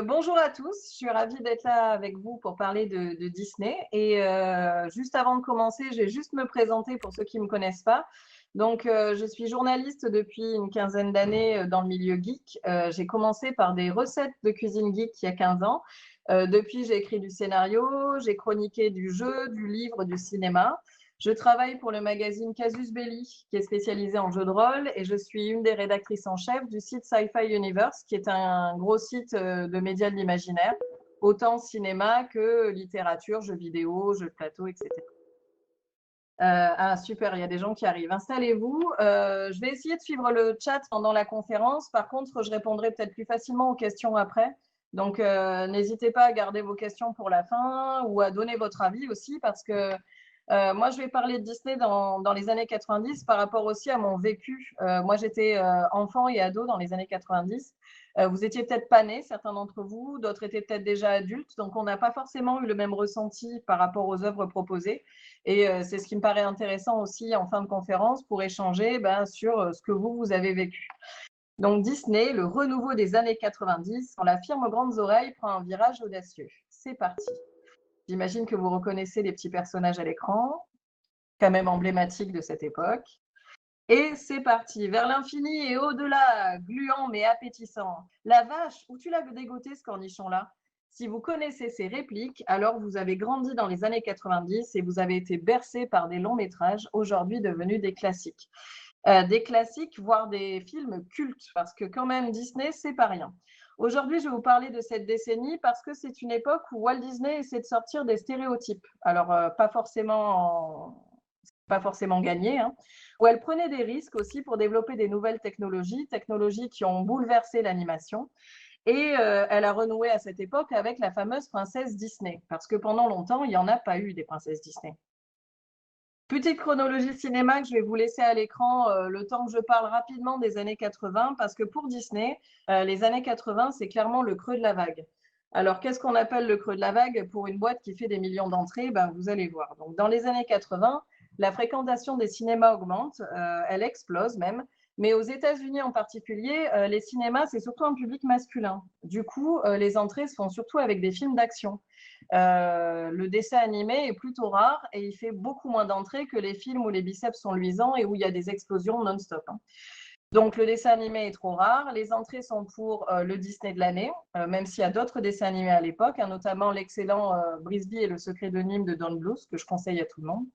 Bonjour à tous, je suis ravie d'être là avec vous pour parler de Disney. Et juste avant de commencer, je vais juste me présenter pour ceux qui ne me connaissent pas. Donc, je suis journaliste depuis une quinzaine d'années dans le milieu geek. J'ai commencé par des recettes de cuisine geek il y a 15 ans. Depuis, j'ai écrit du scénario, j'ai chroniqué du jeu, du livre, du cinéma. Je travaille pour le magazine Casus Belli, qui est spécialisé en jeux de rôle, et je suis une des rédactrices en chef du site Sci-Fi Universe, qui est un gros site de médias de l'imaginaire, autant cinéma que littérature, jeux vidéo, jeux de plateau, etc. Super, il y a des gens qui arrivent. Installez-vous. Je vais essayer de suivre le chat pendant la conférence. Par contre, je répondrai peut-être plus facilement aux questions après. Donc, n'hésitez pas à garder vos questions pour la fin ou à donner votre avis aussi, parce que moi, je vais parler de Disney dans les années 90 par rapport aussi à mon vécu. Moi, j'étais enfant et ado dans les années 90. Vous étiez peut-être pas nés, certains d'entre vous, d'autres étaient peut-être déjà adultes, donc on n'a pas forcément eu le même ressenti par rapport aux œuvres proposées. Et c'est ce qui me paraît intéressant aussi en fin de conférence pour échanger sur ce que vous avez vécu. Donc Disney, le renouveau des années 90, quand la firme aux grandes oreilles prend un virage audacieux. C'est parti. J'imagine que vous reconnaissez les petits personnages à l'écran, quand même emblématiques de cette époque. Et c'est parti, vers l'infini et au-delà, gluant mais appétissant. La vache, où tu l'as dégoté ce cornichon-là? Si vous connaissez ces répliques, alors vous avez grandi dans les années 90 et vous avez été bercé par des longs métrages, aujourd'hui devenus des classiques. Des classiques, voire des films cultes, parce que quand même Disney, c'est pas rien. Aujourd'hui, je vais vous parler de cette décennie parce que c'est une époque où Walt Disney essaie de sortir des stéréotypes. Alors, pas forcément gagné, hein, où elle prenait des risques aussi pour développer des nouvelles technologies qui ont bouleversé l'animation. Et elle a renoué à cette époque avec la fameuse princesse Disney, parce que pendant longtemps, il n'y en a pas eu des princesses Disney. Petite chronologie cinéma que je vais vous laisser à l'écran le temps que je parle rapidement des années 80, parce que pour Disney, les années 80, c'est clairement le creux de la vague. Alors, qu'est-ce qu'on appelle le creux de la vague pour une boîte qui fait des millions d'entrées? Vous allez voir. Donc, dans les années 80, la fréquentation des cinémas augmente, elle explose même. Mais aux États-Unis en particulier, les cinémas, c'est surtout un public masculin. Du coup, les entrées se font surtout avec des films d'action. Le dessin animé est plutôt rare et il fait beaucoup moins d'entrées que les films où les biceps sont luisants et où il y a des explosions non-stop. Donc, le dessin animé est trop rare. Les entrées sont pour le Disney de l'année, même s'il y a d'autres dessins animés à l'époque, notamment l'excellent Brisby et le secret de Nîmes de Don Bluth, que je conseille à tout le monde.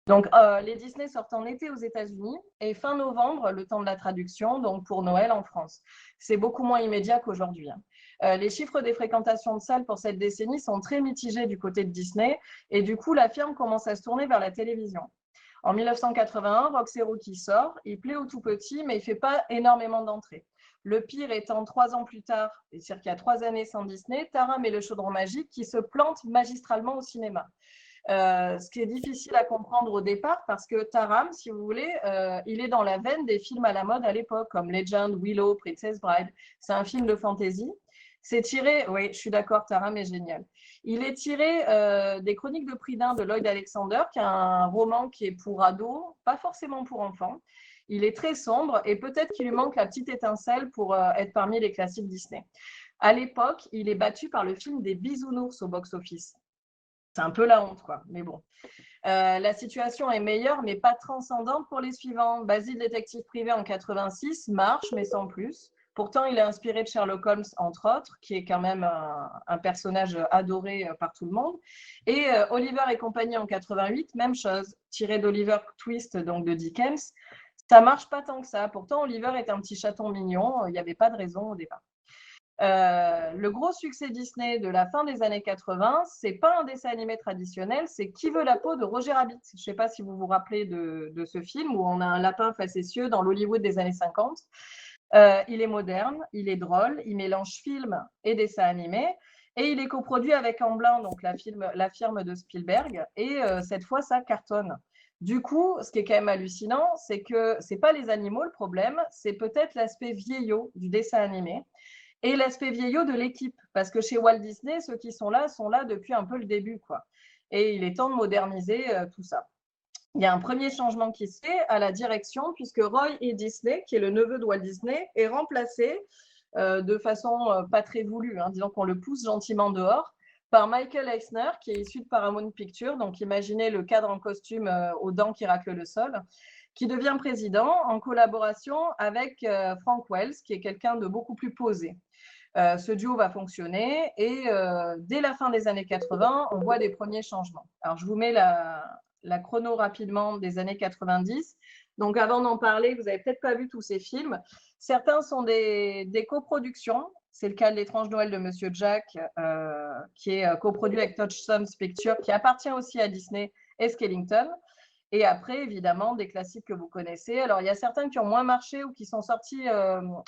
Donc, les Disney sortent en été aux États-Unis et fin novembre, le temps de la traduction, donc pour Noël en France. C'est beaucoup moins immédiat qu'aujourd'hui. Les chiffres des fréquentations de salles pour cette décennie sont très mitigés du côté de Disney et du coup, la firme commence à se tourner vers la télévision. En 1981, Roxy Rookie sort, il plaît aux tout petits, mais il ne fait pas énormément d'entrées. Le pire étant 3 ans plus tard, c'est-à-dire qu'il y a 3 années sans Disney, Taram et le chaudron magique qui se plantent magistralement au cinéma. Ce qui est difficile à comprendre au départ parce que Taram, si vous voulez, il est dans la veine des films à la mode à l'époque, comme Legend, Willow, Princess Bride. C'est un film de fantasy. C'est tiré, oui, je suis d'accord, Taram est génial. Il est tiré des Chroniques de Prydain de Lloyd Alexander, qui est un roman qui est pour ados, pas forcément pour enfants. Il est très sombre et peut-être qu'il lui manque la petite étincelle pour être parmi les classiques Disney. À l'époque, il est battu par le film des Bisounours au box-office. C'est un peu la honte, quoi. Mais bon. La situation est meilleure, mais pas transcendante pour les suivants. Basile, détective privé en 86, marche, mais sans plus. Pourtant, il est inspiré de Sherlock Holmes, entre autres, qui est quand même un personnage adoré par tout le monde. Et Oliver et compagnie en 88, même chose, tiré d'Oliver Twist, donc de Dickens. Ça marche pas tant que ça. Pourtant, Oliver est un petit chaton mignon. Il n'y avait pas de raison au départ. Le gros succès Disney de la fin des années 80, c'est pas un dessin animé traditionnel, c'est Qui veut la peau de Roger Rabbit. Je ne sais pas si vous vous rappelez de ce film où on a un lapin facétieux dans l'Hollywood des années 50. Il est moderne, il est drôle, il mélange film et dessin animé. Et il est coproduit avec Amblin, donc la firme de Spielberg. Et cette fois, ça cartonne. Du coup, ce qui est quand même hallucinant, c'est que ce n'est pas les animaux le problème, c'est peut-être l'aspect vieillot du dessin animé. Et l'aspect vieillot de l'équipe, parce que chez Walt Disney, ceux qui sont là depuis un peu le début, quoi. Et il est temps de moderniser tout ça. Il y a un premier changement qui se fait à la direction, puisque Roy E. Disney, qui est le neveu de Walt Disney, est remplacé de façon pas très voulue, hein, disons qu'on le pousse gentiment dehors, par Michael Eisner, qui est issu de Paramount Pictures, donc imaginez le cadre en costume aux dents qui raclent le sol, qui devient président en collaboration avec Frank Wells, qui est quelqu'un de beaucoup plus posé. Ce duo va fonctionner et dès la fin des années 80, on voit des premiers changements. Alors, je vous mets la chrono rapidement des années 90. Donc, avant d'en parler, vous n'avez peut-être pas vu tous ces films. Certains sont des coproductions. C'est le cas de L'étrange Noël de Monsieur Jack, qui est coproduit avec Touchstone Pictures, qui appartient aussi à Disney et Skellington. Et après, évidemment, des classiques que vous connaissez. Alors, il y a certains qui ont moins marché ou qui sont sortis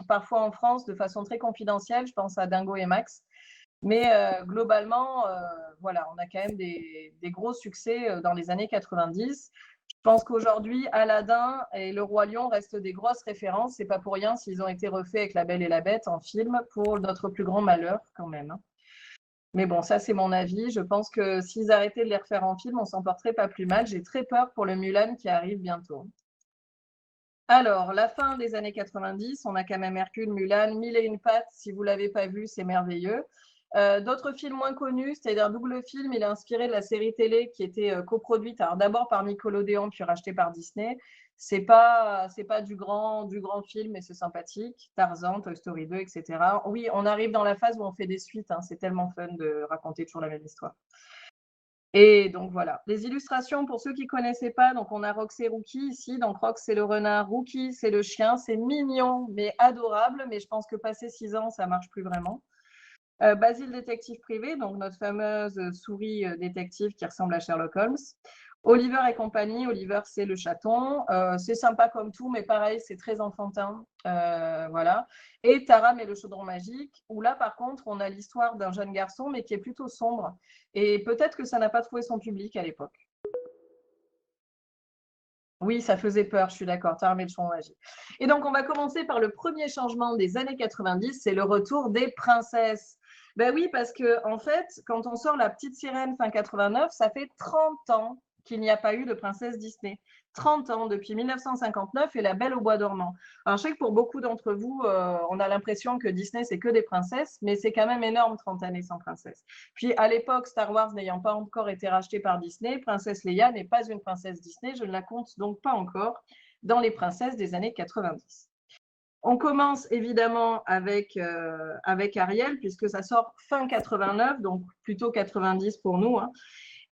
parfois en France de façon très confidentielle. Je pense à Dingo et Max. Mais globalement, voilà, on a quand même des gros succès dans les années 90. Je pense qu'aujourd'hui, Aladdin et Le Roi Lion restent des grosses références. C'est pas pour rien s'ils ont été refaits avec La Belle et la Bête en film, pour notre plus grand malheur quand même, hein. Mais bon, ça, c'est mon avis. Je pense que s'ils arrêtaient de les refaire en film, on s'en porterait pas plus mal. J'ai très peur pour le Mulan qui arrive bientôt. Alors, la fin des années 90, on a quand même Hercule, Mulan, Mille et une pattes. Si vous ne l'avez pas vu, c'est merveilleux. D'autres films moins connus, c'est-à-dire double film, il est inspiré de la série télé qui était coproduite, alors d'abord par Nickelodeon, puis rachetée par Disney. C'est pas du grand film, mais c'est sympathique. Tarzan, Toy Story 2, etc. Oui, on arrive dans la phase où on fait des suites, hein. C'est tellement fun de raconter toujours la même histoire. Et donc voilà, les illustrations pour ceux qui ne connaissaient pas, donc on a Rox et Rookie ici, donc Rox c'est le renard, Rookie c'est le chien, c'est mignon mais adorable, mais je pense que passé 6 ans ça marche plus vraiment. Basile détective privé, donc notre fameuse souris détective qui ressemble à Sherlock Holmes. Oliver et compagnie, Oliver c'est le chaton, c'est sympa comme tout, mais pareil, c'est très enfantin, voilà. Et Taram et le chaudron magique, où là par contre, on a l'histoire d'un jeune garçon, mais qui est plutôt sombre, et peut-être que ça n'a pas trouvé son public à l'époque. Oui, ça faisait peur, je suis d'accord, Taram et le chaudron magique. Et donc, on va commencer par le premier changement des années 90, c'est le retour des princesses. Ben oui, parce que en fait, quand on sort La Petite Sirène fin 89, ça fait 30 ans qu'il n'y a pas eu de princesse Disney. 30 ans, depuis 1959 et La Belle au bois dormant. Alors, je sais que pour beaucoup d'entre vous, on a l'impression que Disney, c'est que des princesses, mais c'est quand même énorme, 30 années sans princesse. Puis, à l'époque, Star Wars n'ayant pas encore été racheté par Disney, Princesse Leia n'est pas une princesse Disney, je ne la compte donc pas encore dans les princesses des années 90. On commence évidemment avec Ariel, puisque ça sort fin 89, donc plutôt 90 pour nous, hein.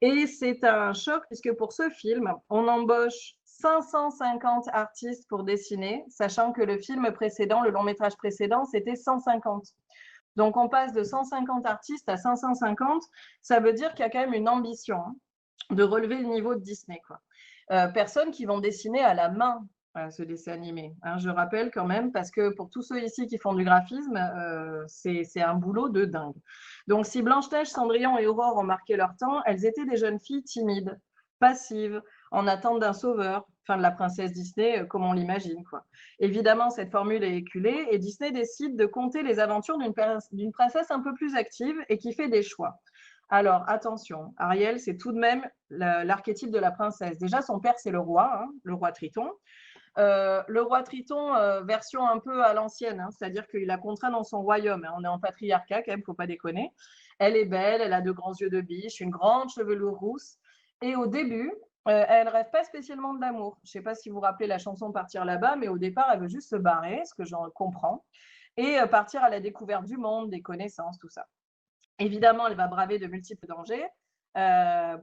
Et c'est un choc, puisque pour ce film, on embauche 550 artistes pour dessiner, sachant que le film précédent, le long métrage précédent, c'était 150. Donc on passe de 150 artistes à 550, ça veut dire qu'il y a quand même une ambition, hein, de relever le niveau de Disney, quoi. Personnes qui vont dessiner à la main ce dessin animé, hein, je rappelle quand même, parce que pour tous ceux ici qui font du graphisme, c'est un boulot de dingue. Donc si Blanche-Neige, Cendrillon et Aurore ont marqué leur temps, elles étaient des jeunes filles timides, passives, en attente d'un sauveur, enfin de la princesse Disney comme on l'imagine, quoi. Évidemment, cette formule est éculée et Disney décide de conter les aventures d'une princesse un peu plus active et qui fait des choix. Alors, attention, Ariel, c'est tout de même l'archétype de la princesse. Déjà, son père, c'est le roi, hein, le roi Triton. Le roi Triton, version un peu à l'ancienne, hein, c'est-à-dire qu'il a contraint dans son royaume, hein. On est en patriarcat, quand même, il ne faut pas déconner. Elle est belle, elle a de grands yeux de biche, une grande chevelure rousse. Et au début, elle ne rêve pas spécialement de l'amour. Je ne sais pas si vous vous rappelez la chanson Partir là-bas, mais au départ, elle veut juste se barrer, ce que j'en comprends, et partir à la découverte du monde, des connaissances, tout ça. Évidemment, elle va braver de multiples dangers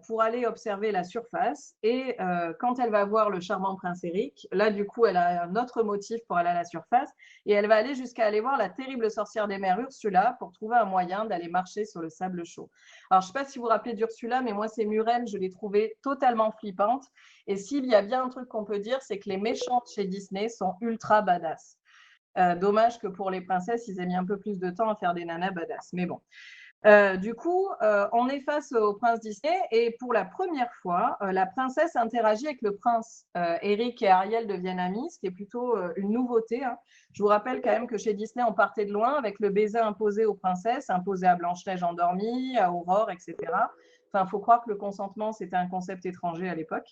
pour aller observer la surface. Et quand elle va voir le charmant prince Eric, là, du coup, elle a un autre motif pour aller à la surface. Et elle va aller jusqu'à aller voir la terrible sorcière des mers, Ursula, pour trouver un moyen d'aller marcher sur le sable chaud. Alors, je ne sais pas si vous vous rappelez d'Ursula, mais moi, c'est Muren, je l'ai trouvée totalement flippante. Et s'il y a bien un truc qu'on peut dire, c'est que les méchantes chez Disney sont ultra badass. Dommage que pour les princesses, ils aient mis un peu plus de temps à faire des nanas badass. Mais bon. Du coup, on est face au prince Disney et pour la première fois, la princesse interagit avec le prince. Eric et Ariel deviennent amis, ce qui est plutôt une nouveauté, hein. Je vous rappelle quand même que chez Disney, on partait de loin avec le baiser imposé aux princesses, imposé à Blanche-Neige endormie, à Aurore, etc. Enfin, il faut croire que le consentement, c'était un concept étranger à l'époque.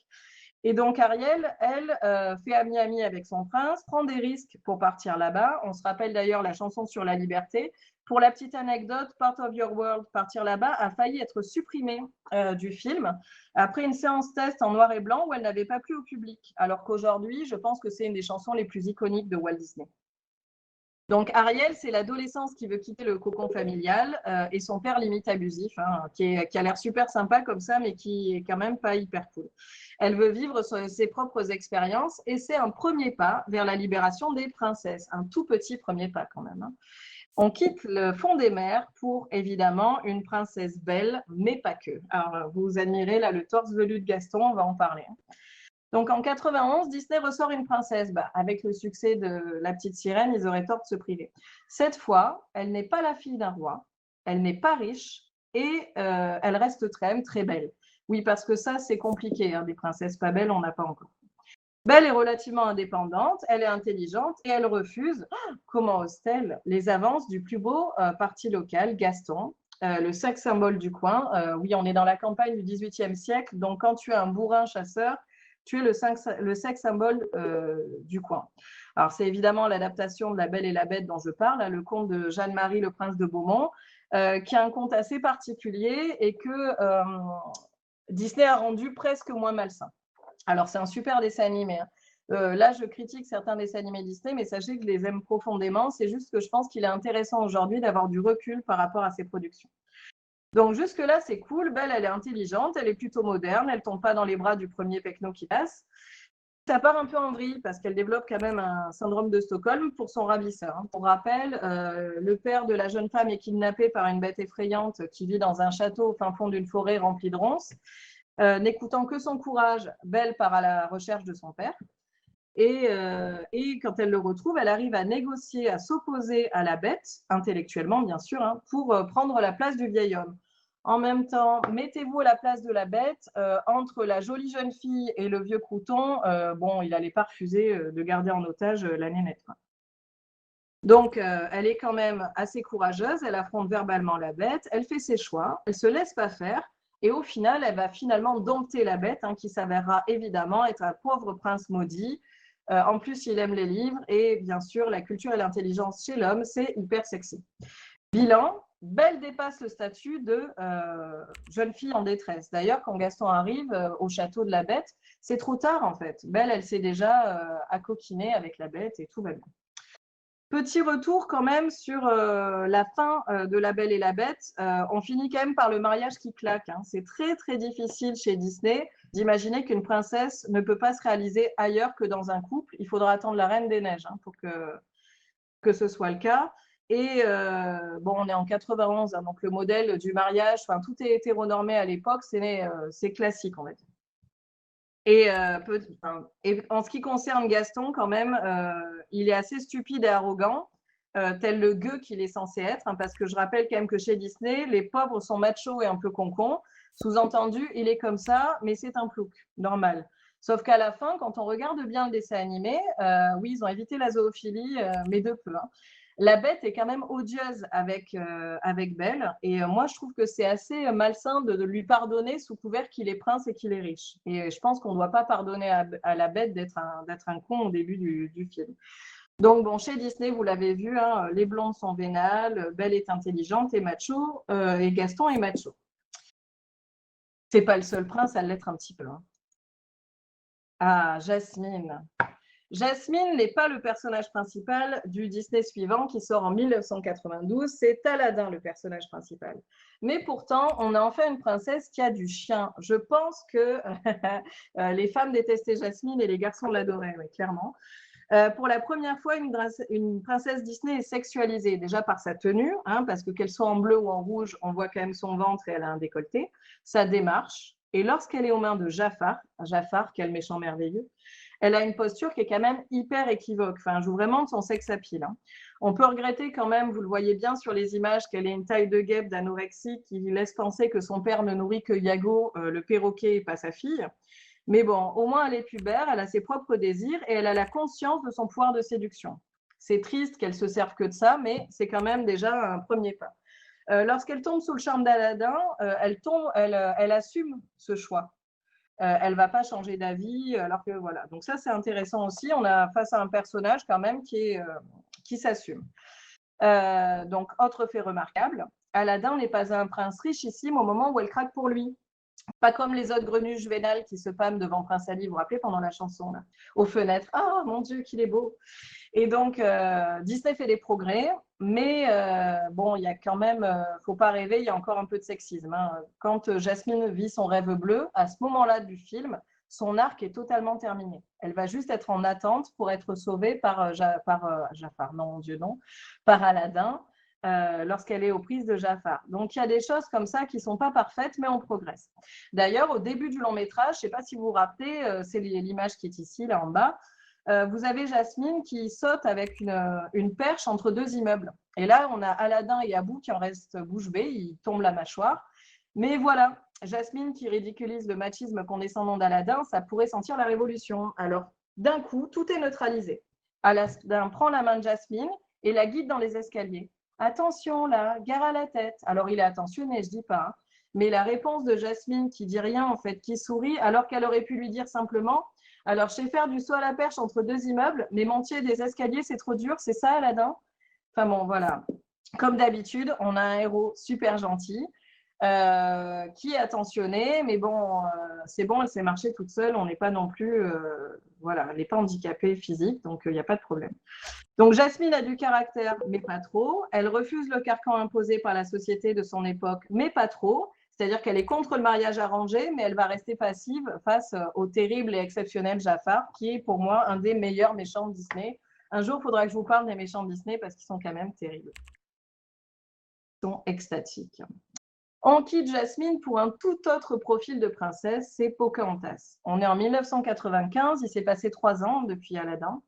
Et donc Ariel, elle, fait ami-ami avec son prince, prend des risques pour partir là-bas. On se rappelle d'ailleurs la chanson sur la liberté. Pour la petite anecdote, Part of Your World, Partir là-bas, a failli être supprimé du film après une séance test en noir et blanc où elle n'avait pas plu au public. Alors qu'aujourd'hui, je pense que c'est une des chansons les plus iconiques de Walt Disney. Donc Ariel, c'est l'adolescence qui veut quitter le cocon familial et son père limite abusif, hein, qui a l'air super sympa comme ça, mais qui est quand même pas hyper cool. Elle veut vivre ses propres expériences et c'est un premier pas vers la libération des princesses, un tout petit premier pas quand même. Hein. On quitte le fond des mers pour évidemment une princesse belle, mais pas que. Alors vous admirez là le torse velu de Gaston, on va en parler. Hein. Donc en 91, Disney ressort une princesse. Avec le succès de La Petite Sirène, ils auraient tort de se priver. Cette fois, elle n'est pas la fille d'un roi, elle n'est pas riche et elle reste très, très belle. Oui, parce que ça, c'est compliqué. Hein, des princesses pas belles, on n'a pas encore. Belle est relativement indépendante, elle est intelligente et elle refuse, comment ose-t-elle, les avances du plus beau parti local, Gaston, le sexe symbole du coin. Oui, on est dans la campagne du XVIIIe siècle, donc quand tu es un bourrin chasseur, tu es le sexe symbole du coin. Alors, c'est évidemment l'adaptation de La Belle et la Bête dont je parle, le conte de Jeanne-Marie, le prince de Beaumont, qui est un conte assez particulier et que Disney a rendu presque moins malsain. Alors, c'est un super dessin animé. Hein. Là, je critique certains dessins animés Disney, mais sachez que je les aime profondément. C'est juste que je pense qu'il est intéressant aujourd'hui d'avoir du recul par rapport à ces productions. Donc jusque-là, c'est cool. Belle, elle est intelligente, elle est plutôt moderne, elle ne tombe pas dans les bras du premier pecno qui passe. Ça part un peu en vrille parce qu'elle développe quand même un syndrome de Stockholm pour son ravisseur. Hein. Pour rappel, le père de la jeune femme est kidnappé par une bête effrayante qui vit dans un château au fin fond d'une forêt remplie de ronces. N'écoutant que son courage, Belle part à la recherche de son père. Et quand elle le retrouve, elle arrive à négocier, à s'opposer à la bête, intellectuellement bien sûr, hein, pour prendre la place du vieil homme. En même temps, mettez-vous à la place de la bête, entre la jolie jeune fille et le vieux crouton, bon, il n'allait pas refuser de garder en otage la nénette. Quoi. Donc, elle est quand même assez courageuse, elle affronte verbalement la bête, elle fait ses choix, elle ne se laisse pas faire, et au final, elle va finalement dompter la bête, hein, qui s'avérera évidemment être un pauvre prince maudit. En plus, il aime les livres, et bien sûr, la culture et l'intelligence chez l'homme, c'est hyper sexy. Bilan, Belle dépasse le statut de jeune fille en détresse. D'ailleurs, quand Gaston arrive au château de la bête, c'est trop tard en fait. Belle, elle s'est déjà accoquinée avec la bête et tout va bien. Petit retour quand même sur la fin de La Belle et la Bête. On finit quand même par le mariage qui claque. Hein. C'est très très difficile chez Disney d'imaginer qu'une princesse ne peut pas se réaliser ailleurs que dans un couple. Il faudra attendre la Reine des Neiges, hein, pour que ce soit le cas. Et bon, on est en 91, hein, donc le modèle du mariage, tout est hétéronormé à l'époque, c'est classique, on va dire. Et en ce qui concerne Gaston, quand même, il est assez stupide et arrogant, tel le gueux qu'il est censé être, hein, parce que je rappelle quand même que chez Disney, les pauvres sont machos et un peu concons. Sous-entendu, il est comme ça, mais c'est un plouc, normal. Sauf qu'à la fin, quand on regarde bien le dessin animé, oui, ils ont évité la zoophilie, mais de peu. Hein. La bête est quand même odieuse avec Belle. Et moi, je trouve que c'est assez malsain de lui pardonner sous couvert qu'il est prince et qu'il est riche. Et je pense qu'on ne doit pas pardonner à la bête d'être un con au début du film. Donc, bon, chez Disney, vous l'avez vu, hein, les blondes sont vénales, Belle est intelligente et macho, et Gaston est macho. C'est pas le seul prince à l'être un petit peu. Hein. Ah, Jasmine. Jasmine n'est pas le personnage principal du Disney suivant qui sort en 1992, c'est Aladdin le personnage principal. Mais pourtant, on a enfin une princesse qui a du chien. Je pense que les femmes détestaient Jasmine et les garçons l'adoraient, oui, clairement. Pour la première fois, une princesse Disney est sexualisée, déjà par sa tenue, hein, parce que qu'elle soit en bleu ou en rouge, on voit quand même son ventre et elle a un décolleté, sa démarche. Et lorsqu'elle est aux mains de Jafar, quel méchant merveilleux, elle a une posture qui est quand même hyper équivoque. Enfin, elle joue vraiment de son sex appeal. Hein. On peut regretter quand même, vous le voyez bien sur les images, qu'elle ait une taille de guêpe d'anorexie qui laisse penser que son père ne nourrit que Yago, le perroquet, et pas sa fille. Mais bon, au moins elle est pubère, elle a ses propres désirs et elle a la conscience de son pouvoir de séduction. C'est triste qu'elle se serve que de ça, mais c'est quand même déjà un premier pas. Lorsqu'elle tombe sous le charme d'Aladin, elle assume ce choix. elle va pas changer d'avis, alors que voilà. Donc ça, c'est intéressant aussi. On a face à un personnage quand même qui s'assume. Donc, autre fait remarquable, Aladdin n'est pas un prince richissime au moment où elle craque pour lui. Pas comme les autres grenuges vénales qui se pâment devant Prince Ali, vous vous rappelez, pendant la chanson, là, aux fenêtres. Ah, mon Dieu, qu'il est beau. Et donc, Disney fait des progrès, mais bon, il y a quand même, faut pas rêver, il y a encore un peu de sexisme, hein. Quand Jasmine vit son rêve bleu, à ce moment-là du film, son arc est totalement terminé. Elle va juste être en attente pour être sauvée par Jafar, non, mon Dieu, non, par Aladdin, lorsqu'elle est aux prises de Jafar. Donc, il y a des choses comme ça qui ne sont pas parfaites, mais on progresse. D'ailleurs, au début du long métrage, je ne sais pas si vous vous rappelez, c'est l'image qui est ici, là en bas, vous avez Jasmine qui saute avec une perche entre deux immeubles. Et là, on a Aladdin et Abou qui en restent bouche bée, ils tombent la mâchoire. Mais voilà, Jasmine qui ridiculise le machisme condescendant d'Aladdin, ça pourrait sentir la révolution. Alors, d'un coup, tout est neutralisé. Aladdin prend la main de Jasmine et la guide dans les escaliers. Attention là, gare à la tête. Alors, il est attentionné, je dis pas. Hein. Mais la réponse de Jasmine qui dit rien, en fait, qui sourit, alors qu'elle aurait pu lui dire simplement alors, je sais faire du saut à la perche entre deux immeubles, mais monter des escaliers, c'est trop dur, c'est ça, Aladdin? Enfin bon, voilà. Comme d'habitude, on a un héros super gentil qui est attentionné, mais bon, c'est bon, elle sait marcher toute seule, on n'est pas non plus, voilà, elle n'est pas handicapée physique, donc il n'y a pas de problème. Donc Jasmine a du caractère, mais pas trop. Elle refuse le carcan imposé par la société de son époque, mais pas trop. C'est-à-dire qu'elle est contre le mariage arrangé, mais elle va rester passive face au terrible et exceptionnel Jafar, qui est pour moi un des meilleurs méchants de Disney. Un jour, il faudra que je vous parle des méchants de Disney parce qu'ils sont quand même terribles. Ils sont extatiques. On quitte Jasmine pour un tout autre profil de princesse, c'est Pocahontas. On est en 1995, il s'est passé 3 ans depuis Aladdin.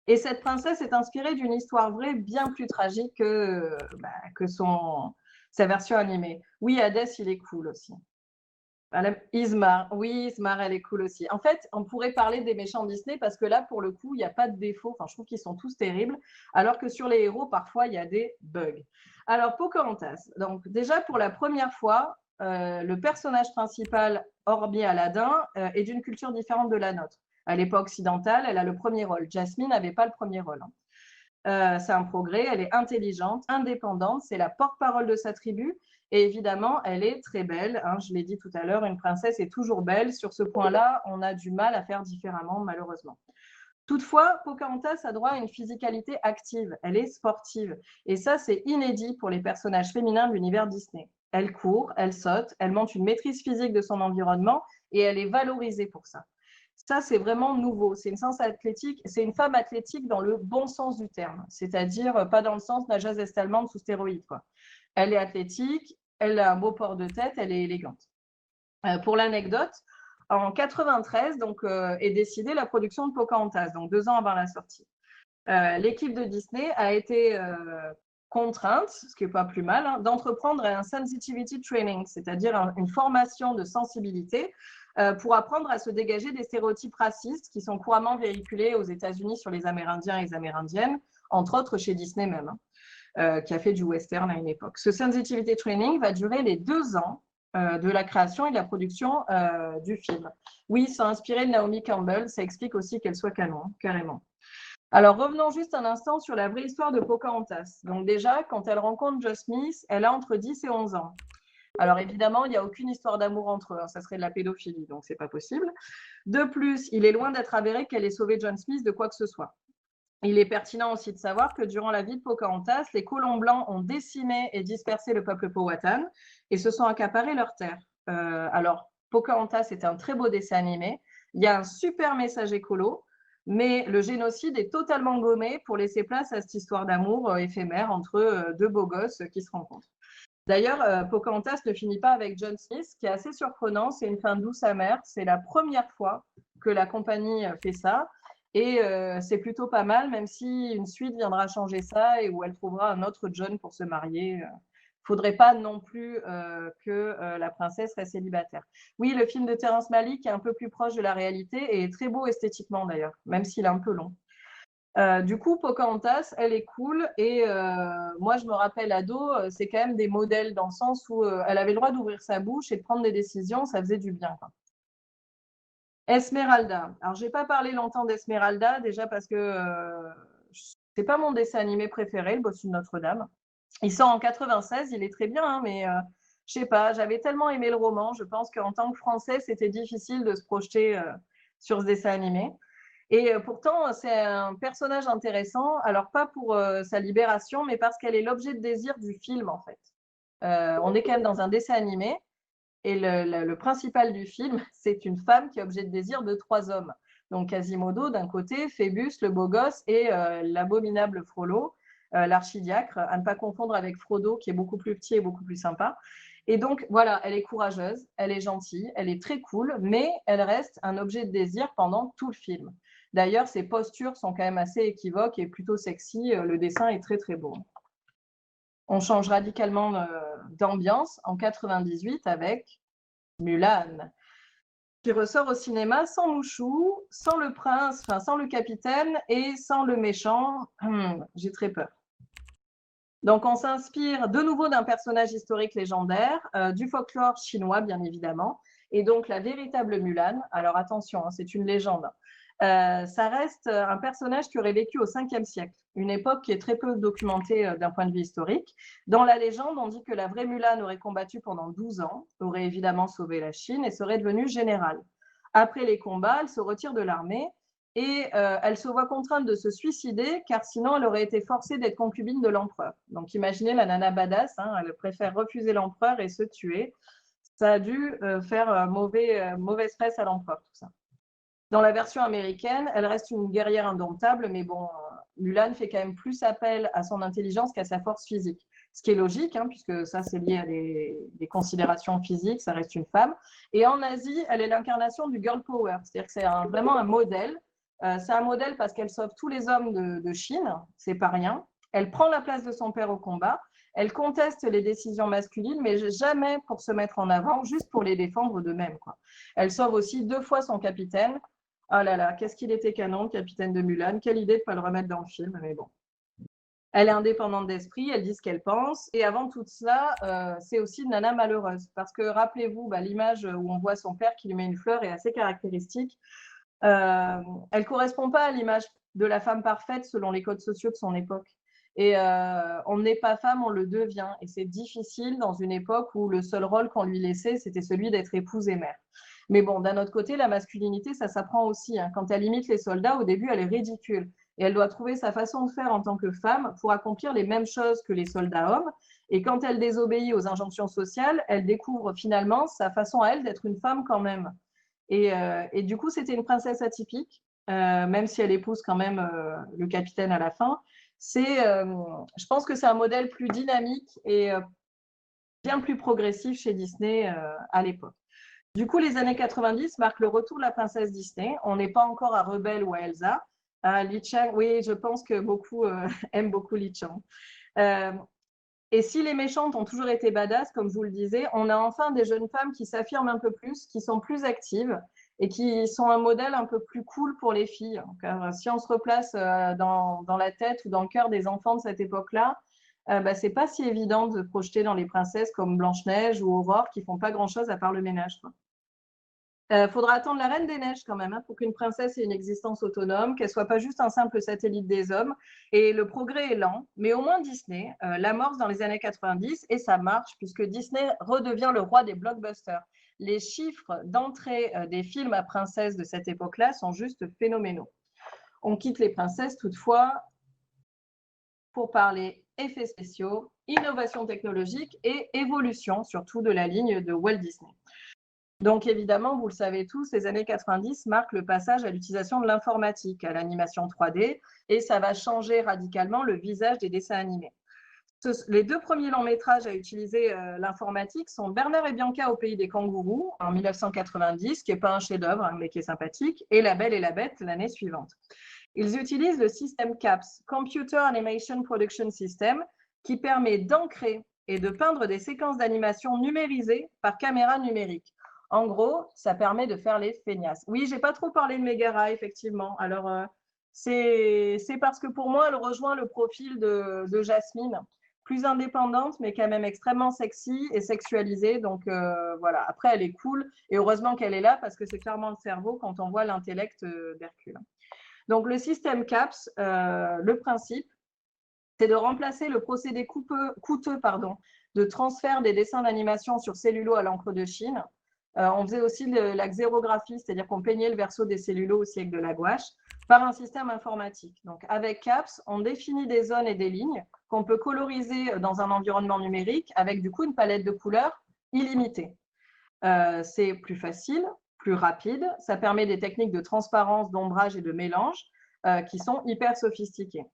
Et cette princesse est inspirée d'une histoire vraie bien plus tragique que sa version animée. Oui, Hadès, il est cool aussi. Ismar, oui, Ismar, elle est cool aussi. En fait, on pourrait parler des méchants Disney parce que là, pour le coup, il n'y a pas de défaut. Enfin, je trouve qu'ils sont tous terribles, alors que sur les héros, parfois, il y a des bugs. Alors, Pocahontas. Donc, déjà, pour la première fois, le personnage principal, hormis Aladdin, est d'une culture différente de la nôtre. À l'époque occidentale, elle a le premier rôle. Jasmine n'avait pas le premier rôle. C'est un progrès, elle est intelligente, indépendante, c'est la porte-parole de sa tribu. Et évidemment, elle est très belle. Hein, je l'ai dit tout à l'heure, une princesse est toujours belle. Sur ce point-là, on a du mal à faire différemment, malheureusement. Toutefois, Pocahontas a droit à une physicalité active. Elle est sportive. Et ça, c'est inédit pour les personnages féminins de l'univers Disney. Elle court, elle saute, elle montre une maîtrise physique de son environnement et elle est valorisée pour ça. Ça, c'est vraiment nouveau. C'est une femme athlétique dans le bon sens du terme, c'est-à-dire pas dans le sens nageuse est-allemande sous stéroïdes. Quoi. Elle est athlétique, elle a un beau port de tête, elle est élégante. Pour l'anecdote, en 93, est décidée la production de Pocahontas, donc 2 ans avant la sortie. L'équipe de Disney a été contrainte, ce qui n'est pas plus mal, hein, d'entreprendre un sensitivity training, c'est-à-dire une formation de sensibilité pour apprendre à se dégager des stéréotypes racistes qui sont couramment véhiculés aux États-Unis sur les Amérindiens et les Amérindiennes, entre autres chez Disney même, hein, qui a fait du western à une époque. Ce sensitivity training va durer les 2 ans de la création et de la production du film. Oui, ça a inspiré de Naomi Campbell, ça explique aussi qu'elle soit canon, carrément. Alors, revenons juste un instant sur la vraie histoire de Pocahontas. Donc déjà, quand elle rencontre Joe Smith, elle a entre 10 et 11 ans. Alors évidemment, il n'y a aucune histoire d'amour entre eux, hein, ça serait de la pédophilie, donc c'est pas possible. De plus, il est loin d'être avéré qu'elle ait sauvé John Smith de quoi que ce soit. Il est pertinent aussi de savoir que durant la vie de Pocahontas, les colons blancs ont décimé et dispersé le peuple Powhatan et se sont accaparés leurs terres. Alors, Pocahontas est un très beau dessin animé. Il y a un super message écolo, mais le génocide est totalement gommé pour laisser place à cette histoire d'amour éphémère entre deux beaux gosses qui se rencontrent. D'ailleurs, Pocahontas ne finit pas avec John Smith, ce qui est assez surprenant. C'est une fin douce amère. C'est la première fois que la compagnie fait ça. Et c'est plutôt pas mal, même si une suite viendra changer ça et où elle trouvera un autre John pour se marier. Il ne faudrait pas non plus que la princesse reste célibataire. Oui, le film de Terrence Malick est un peu plus proche de la réalité et est très beau esthétiquement d'ailleurs, même s'il est un peu long. Du coup, Pocahontas, elle est cool et moi, je me rappelle ado, c'est quand même des modèles dans le sens où elle avait le droit d'ouvrir sa bouche et de prendre des décisions, ça faisait du bien. Quoi. Esmeralda. Alors, j'ai pas parlé longtemps d'Esmeralda, déjà parce que c'est pas mon dessin animé préféré, le Bossu de Notre-Dame. Il sort en 96, il est très bien, hein, mais je sais pas, j'avais tellement aimé le roman, je pense qu'en tant que Français, c'était difficile de se projeter sur ce dessin animé. Et pourtant, c'est un personnage intéressant, alors pas pour sa libération, mais parce qu'elle est l'objet de désir du film, en fait. On est quand même dans un dessin animé, et le principal du film, c'est une femme qui est objet de désir de 3 hommes. Donc Quasimodo d'un côté, Phébus, le beau gosse, et l'abominable Frollo, l'archidiacre, à ne pas confondre avec Frodo, qui est beaucoup plus petit et beaucoup plus sympa. Et donc voilà, elle est courageuse, elle est gentille, elle est très cool, mais elle reste un objet de désir pendant tout le film. D'ailleurs, ses postures sont quand même assez équivoques et plutôt sexy. Le dessin est très très beau. On change radicalement d'ambiance en 98 avec Mulan, qui ressort au cinéma sans Mouchou, sans le prince, enfin sans le capitaine et sans le méchant. J'ai très peur. Donc on s'inspire de nouveau d'un personnage historique légendaire, du folklore chinois bien évidemment, et donc la véritable Mulan. Alors attention, hein, c'est une légende. Ça reste un personnage qui aurait vécu au 5e siècle, une époque qui est très peu documentée d'un point de vue historique. Dans la légende, on dit que la vraie Mulan aurait combattu pendant 12 ans, aurait évidemment sauvé la Chine et serait devenue générale. Après les combats, elle se retire de l'armée et elle se voit contrainte de se suicider car sinon elle aurait été forcée d'être concubine de l'empereur. Donc imaginez la nana badass, hein, elle préfère refuser l'empereur et se tuer. Ça a dû faire mauvaise presse à l'empereur, tout ça. Dans la version américaine, elle reste une guerrière indomptable, mais bon, Mulan fait quand même plus appel à son intelligence qu'à sa force physique. Ce qui est logique, hein, puisque ça, c'est lié à des considérations physiques, ça reste une femme. Et en Asie, elle est l'incarnation du girl power, c'est-à-dire que c'est vraiment un modèle. C'est un modèle parce qu'elle sauve tous les hommes de Chine, c'est pas rien. Elle prend la place de son père au combat. Elle conteste les décisions masculines, mais jamais pour se mettre en avant, juste pour les défendre d'eux-mêmes, quoi. Elle sauve aussi 2 fois son capitaine. Oh là là, qu'est-ce qu'il était canon, le capitaine de Mulan. Quelle idée de ne pas le remettre dans le film, mais bon. Elle est indépendante d'esprit, elle dit ce qu'elle pense. Et avant tout cela, c'est aussi une nana malheureuse. Parce que rappelez-vous, l'image où on voit son père qui lui met une fleur est assez caractéristique. Elle ne correspond pas à l'image de la femme parfaite selon les codes sociaux de son époque. Et on n'est pas femme, on le devient. Et c'est difficile dans une époque où le seul rôle qu'on lui laissait, c'était celui d'être épouse et mère. Mais bon, d'un autre côté, la masculinité, ça s'apprend aussi, hein. Quand elle imite les soldats, au début, elle est ridicule. Et elle doit trouver sa façon de faire en tant que femme pour accomplir les mêmes choses que les soldats hommes. Et quand elle désobéit aux injonctions sociales, elle découvre finalement sa façon à elle d'être une femme quand même. Et du coup, c'était une princesse atypique, même si elle épouse quand même le capitaine à la fin. Je pense que c'est un modèle plus dynamique et bien plus progressif chez Disney à l'époque. Du coup, les années 90 marquent le retour de la princesse Disney. On n'est pas encore à Rebelle ou à Elsa. Li Chang, oui, je pense que beaucoup aiment beaucoup Li Chang. Et si les méchantes ont toujours été badass, comme je vous le disais, on a enfin des jeunes femmes qui s'affirment un peu plus, qui sont plus actives et qui sont un modèle un peu plus cool pour les filles. Car si on se replace dans la tête ou dans le cœur des enfants de cette époque-là, c'est pas si évident de projeter dans les princesses comme Blanche-Neige ou Aurore qui font pas grand-chose à part le ménage, quoi. Faudra attendre la Reine des Neiges quand même, hein, pour qu'une princesse ait une existence autonome, qu'elle soit pas juste un simple satellite des hommes. Et le progrès est lent, mais au moins Disney l'amorce dans les années 90 et ça marche puisque Disney redevient le roi des blockbusters. Les chiffres d'entrée des films à princesses de cette époque-là sont juste phénoménaux. On quitte les princesses toutefois pour parler effets spéciaux, innovation technologique et évolution surtout de la ligne de Walt Disney. Donc évidemment, vous le savez tous, les années 90 marquent le passage à l'utilisation de l'informatique, à l'animation 3D, et ça va changer radicalement le visage des dessins animés. Les 2 premiers longs métrages à utiliser l'informatique sont Bernard et Bianca au pays des kangourous en 1990, qui n'est pas un chef-d'œuvre, mais qui est sympathique, et La Belle et la Bête l'année suivante. Ils utilisent le système CAPS, Computer Animation Production System, qui permet d'ancrer et de peindre des séquences d'animation numérisées par caméra numérique. En gros, ça permet de faire les feignasses. Oui, j'ai pas trop parlé de Megara, effectivement. Alors, c'est parce que pour moi, elle rejoint le profil de Jasmine. plus indépendante, mais quand même extrêmement sexy et sexualisée. Donc voilà, après, elle est cool. Et heureusement qu'elle est là parce que c'est clairement le cerveau quand on voit l'intellect d'Hercule. Donc le système CAPS, le principe, c'est de remplacer le procédé coûteux de transfert des dessins d'animation sur cellulo à l'encre de Chine. On faisait aussi la xérographie, c'est-à-dire qu'on peignait le verso des cellulos aussi avec de la gouache, par un système informatique. Donc avec CAPS, on définit des zones et des lignes qu'on peut coloriser dans un environnement numérique avec du coup une palette de couleurs illimitée. C'est plus facile, plus rapide, ça permet des techniques de transparence, d'ombrage et de mélange qui sont hyper sophistiquées.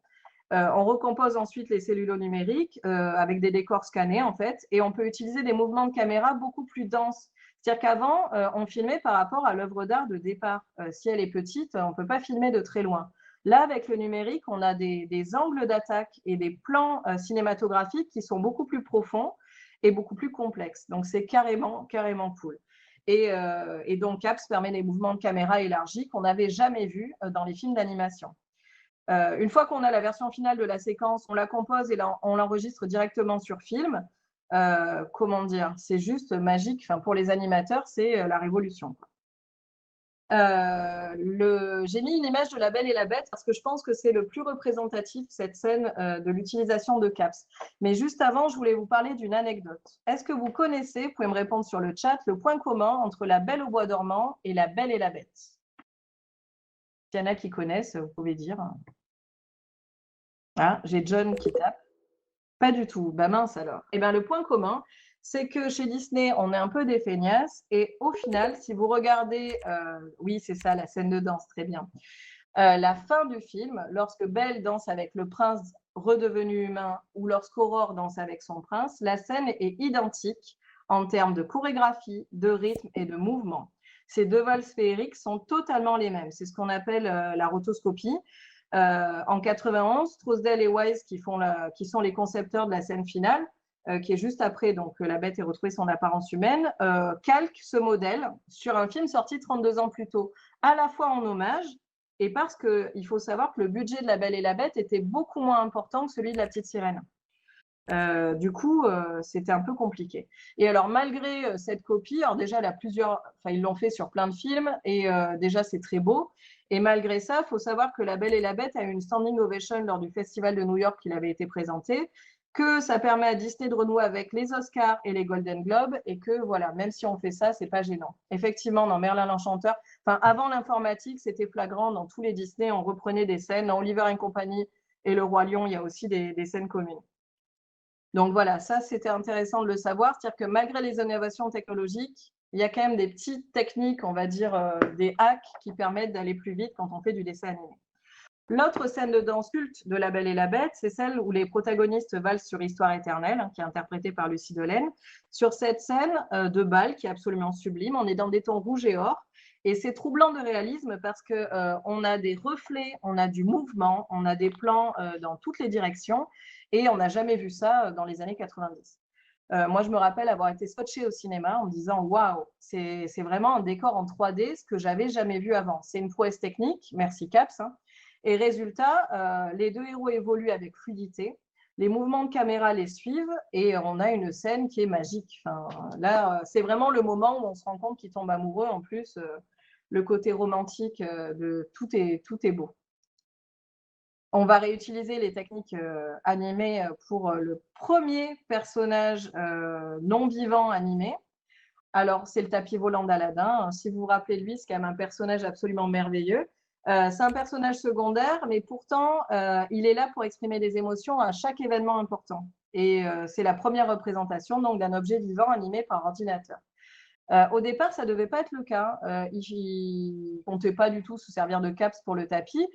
On recompose ensuite les cellulos numériques avec des décors scannés en fait, et on peut utiliser des mouvements de caméra beaucoup plus denses. C'est-à-dire qu'avant, on filmait par rapport à l'œuvre d'art de départ. Si elle est petite, on ne peut pas filmer de très loin. Là, avec le numérique, on a des angles d'attaque et des plans cinématographiques qui sont beaucoup plus profonds et beaucoup plus complexes. Donc, c'est carrément cool. Et donc, CAPS permet des mouvements de caméra élargis qu'on n'avait jamais vus dans les films d'animation. Une fois qu'on a la version finale de la séquence, on la compose et on l'enregistre directement sur film. Comment dire, c'est juste magique. Enfin, pour les animateurs, c'est la révolution. J'ai mis une image de La Belle et la Bête parce que je pense que c'est le plus représentatif, cette scène de l'utilisation de CAPS. Mais juste avant, je voulais vous parler d'une anecdote. Est-ce que vous connaissez, vous pouvez me répondre sur le chat, le point commun entre La Belle au bois dormant et La Belle et la Bête? S'il y en a qui connaissent, vous pouvez dire. Ah, j'ai John qui tape. Pas du tout. Bah mince alors. Eh bien, le point commun, c'est que chez Disney, on est un peu des feignasses. Et au final, si vous regardez, oui, c'est ça, la scène de danse, très bien. La fin du film, lorsque Belle danse avec le prince redevenu humain ou lorsqu'Aurore danse avec son prince, la scène est identique en termes de chorégraphie, de rythme et de mouvement. Ces deux vols sphériques sont totalement les mêmes. C'est ce qu'on appelle la rotoscopie. En 91, Trousdale et Wise, qui sont les concepteurs de la scène finale, qui est juste après, donc la bête ait retrouvé son apparence humaine, calquent ce modèle sur un film sorti 32 ans plus tôt, à la fois en hommage et parce qu'il faut savoir que le budget de La Belle et la Bête était beaucoup moins important que celui de La Petite Sirène. Du coup, c'était un peu compliqué. Et alors, malgré cette copie, alors déjà, ils l'ont fait sur plein de films, et déjà, c'est très beau. Et malgré ça, il faut savoir que La Belle et la Bête a eu une standing ovation lors du Festival de New York qu'il avait été présenté, que ça permet à Disney de renouer avec les Oscars et les Golden Globes, et que voilà, même si on fait ça, c'est pas gênant. Effectivement, dans Merlin l'Enchanteur, avant l'informatique, c'était flagrant dans tous les Disney, on reprenait des scènes. Dans Oliver et compagnie et Le Roi Lion, il y a aussi des scènes communes. Donc voilà, ça c'était intéressant de le savoir, c'est-à-dire que malgré les innovations technologiques, il y a quand même des petites techniques, on va dire des hacks qui permettent d'aller plus vite quand on fait du dessin animé. L'autre scène de danse culte de La Belle et la Bête, c'est celle où les protagonistes valsent sur Histoire éternelle, qui est interprétée par Lucie Delaine. Sur cette scène de bal qui est absolument sublime, on est dans des tons rouge et or, et c'est troublant de réalisme parce qu'on a des reflets, on a du mouvement, on a des plans dans toutes les directions, et on n'a jamais vu ça dans les années 90. Moi, je me rappelle avoir été scotchée au cinéma en me disant waouh, c'est vraiment un décor en 3D, ce que j'avais jamais vu avant. C'est une prouesse technique, merci Caps. Et résultat, les deux héros évoluent avec fluidité, les mouvements de caméra les suivent et on a une scène qui est magique. Là, c'est vraiment le moment où on se rend compte qu'ils tombent amoureux. En plus, le côté romantique de tout est beau. On va réutiliser les techniques animées pour le premier personnage non vivant animé. Alors, c'est le tapis volant d'Aladin. Si vous vous rappelez de lui, c'est quand même un personnage absolument merveilleux. C'est un personnage secondaire, mais pourtant, il est là pour exprimer des émotions à chaque événement important. Et c'est la première représentation d'un objet vivant animé par ordinateur. Au départ, ça ne devait pas être le cas. Ils ne comptaient pas du tout se servir de CAPS pour le tapis,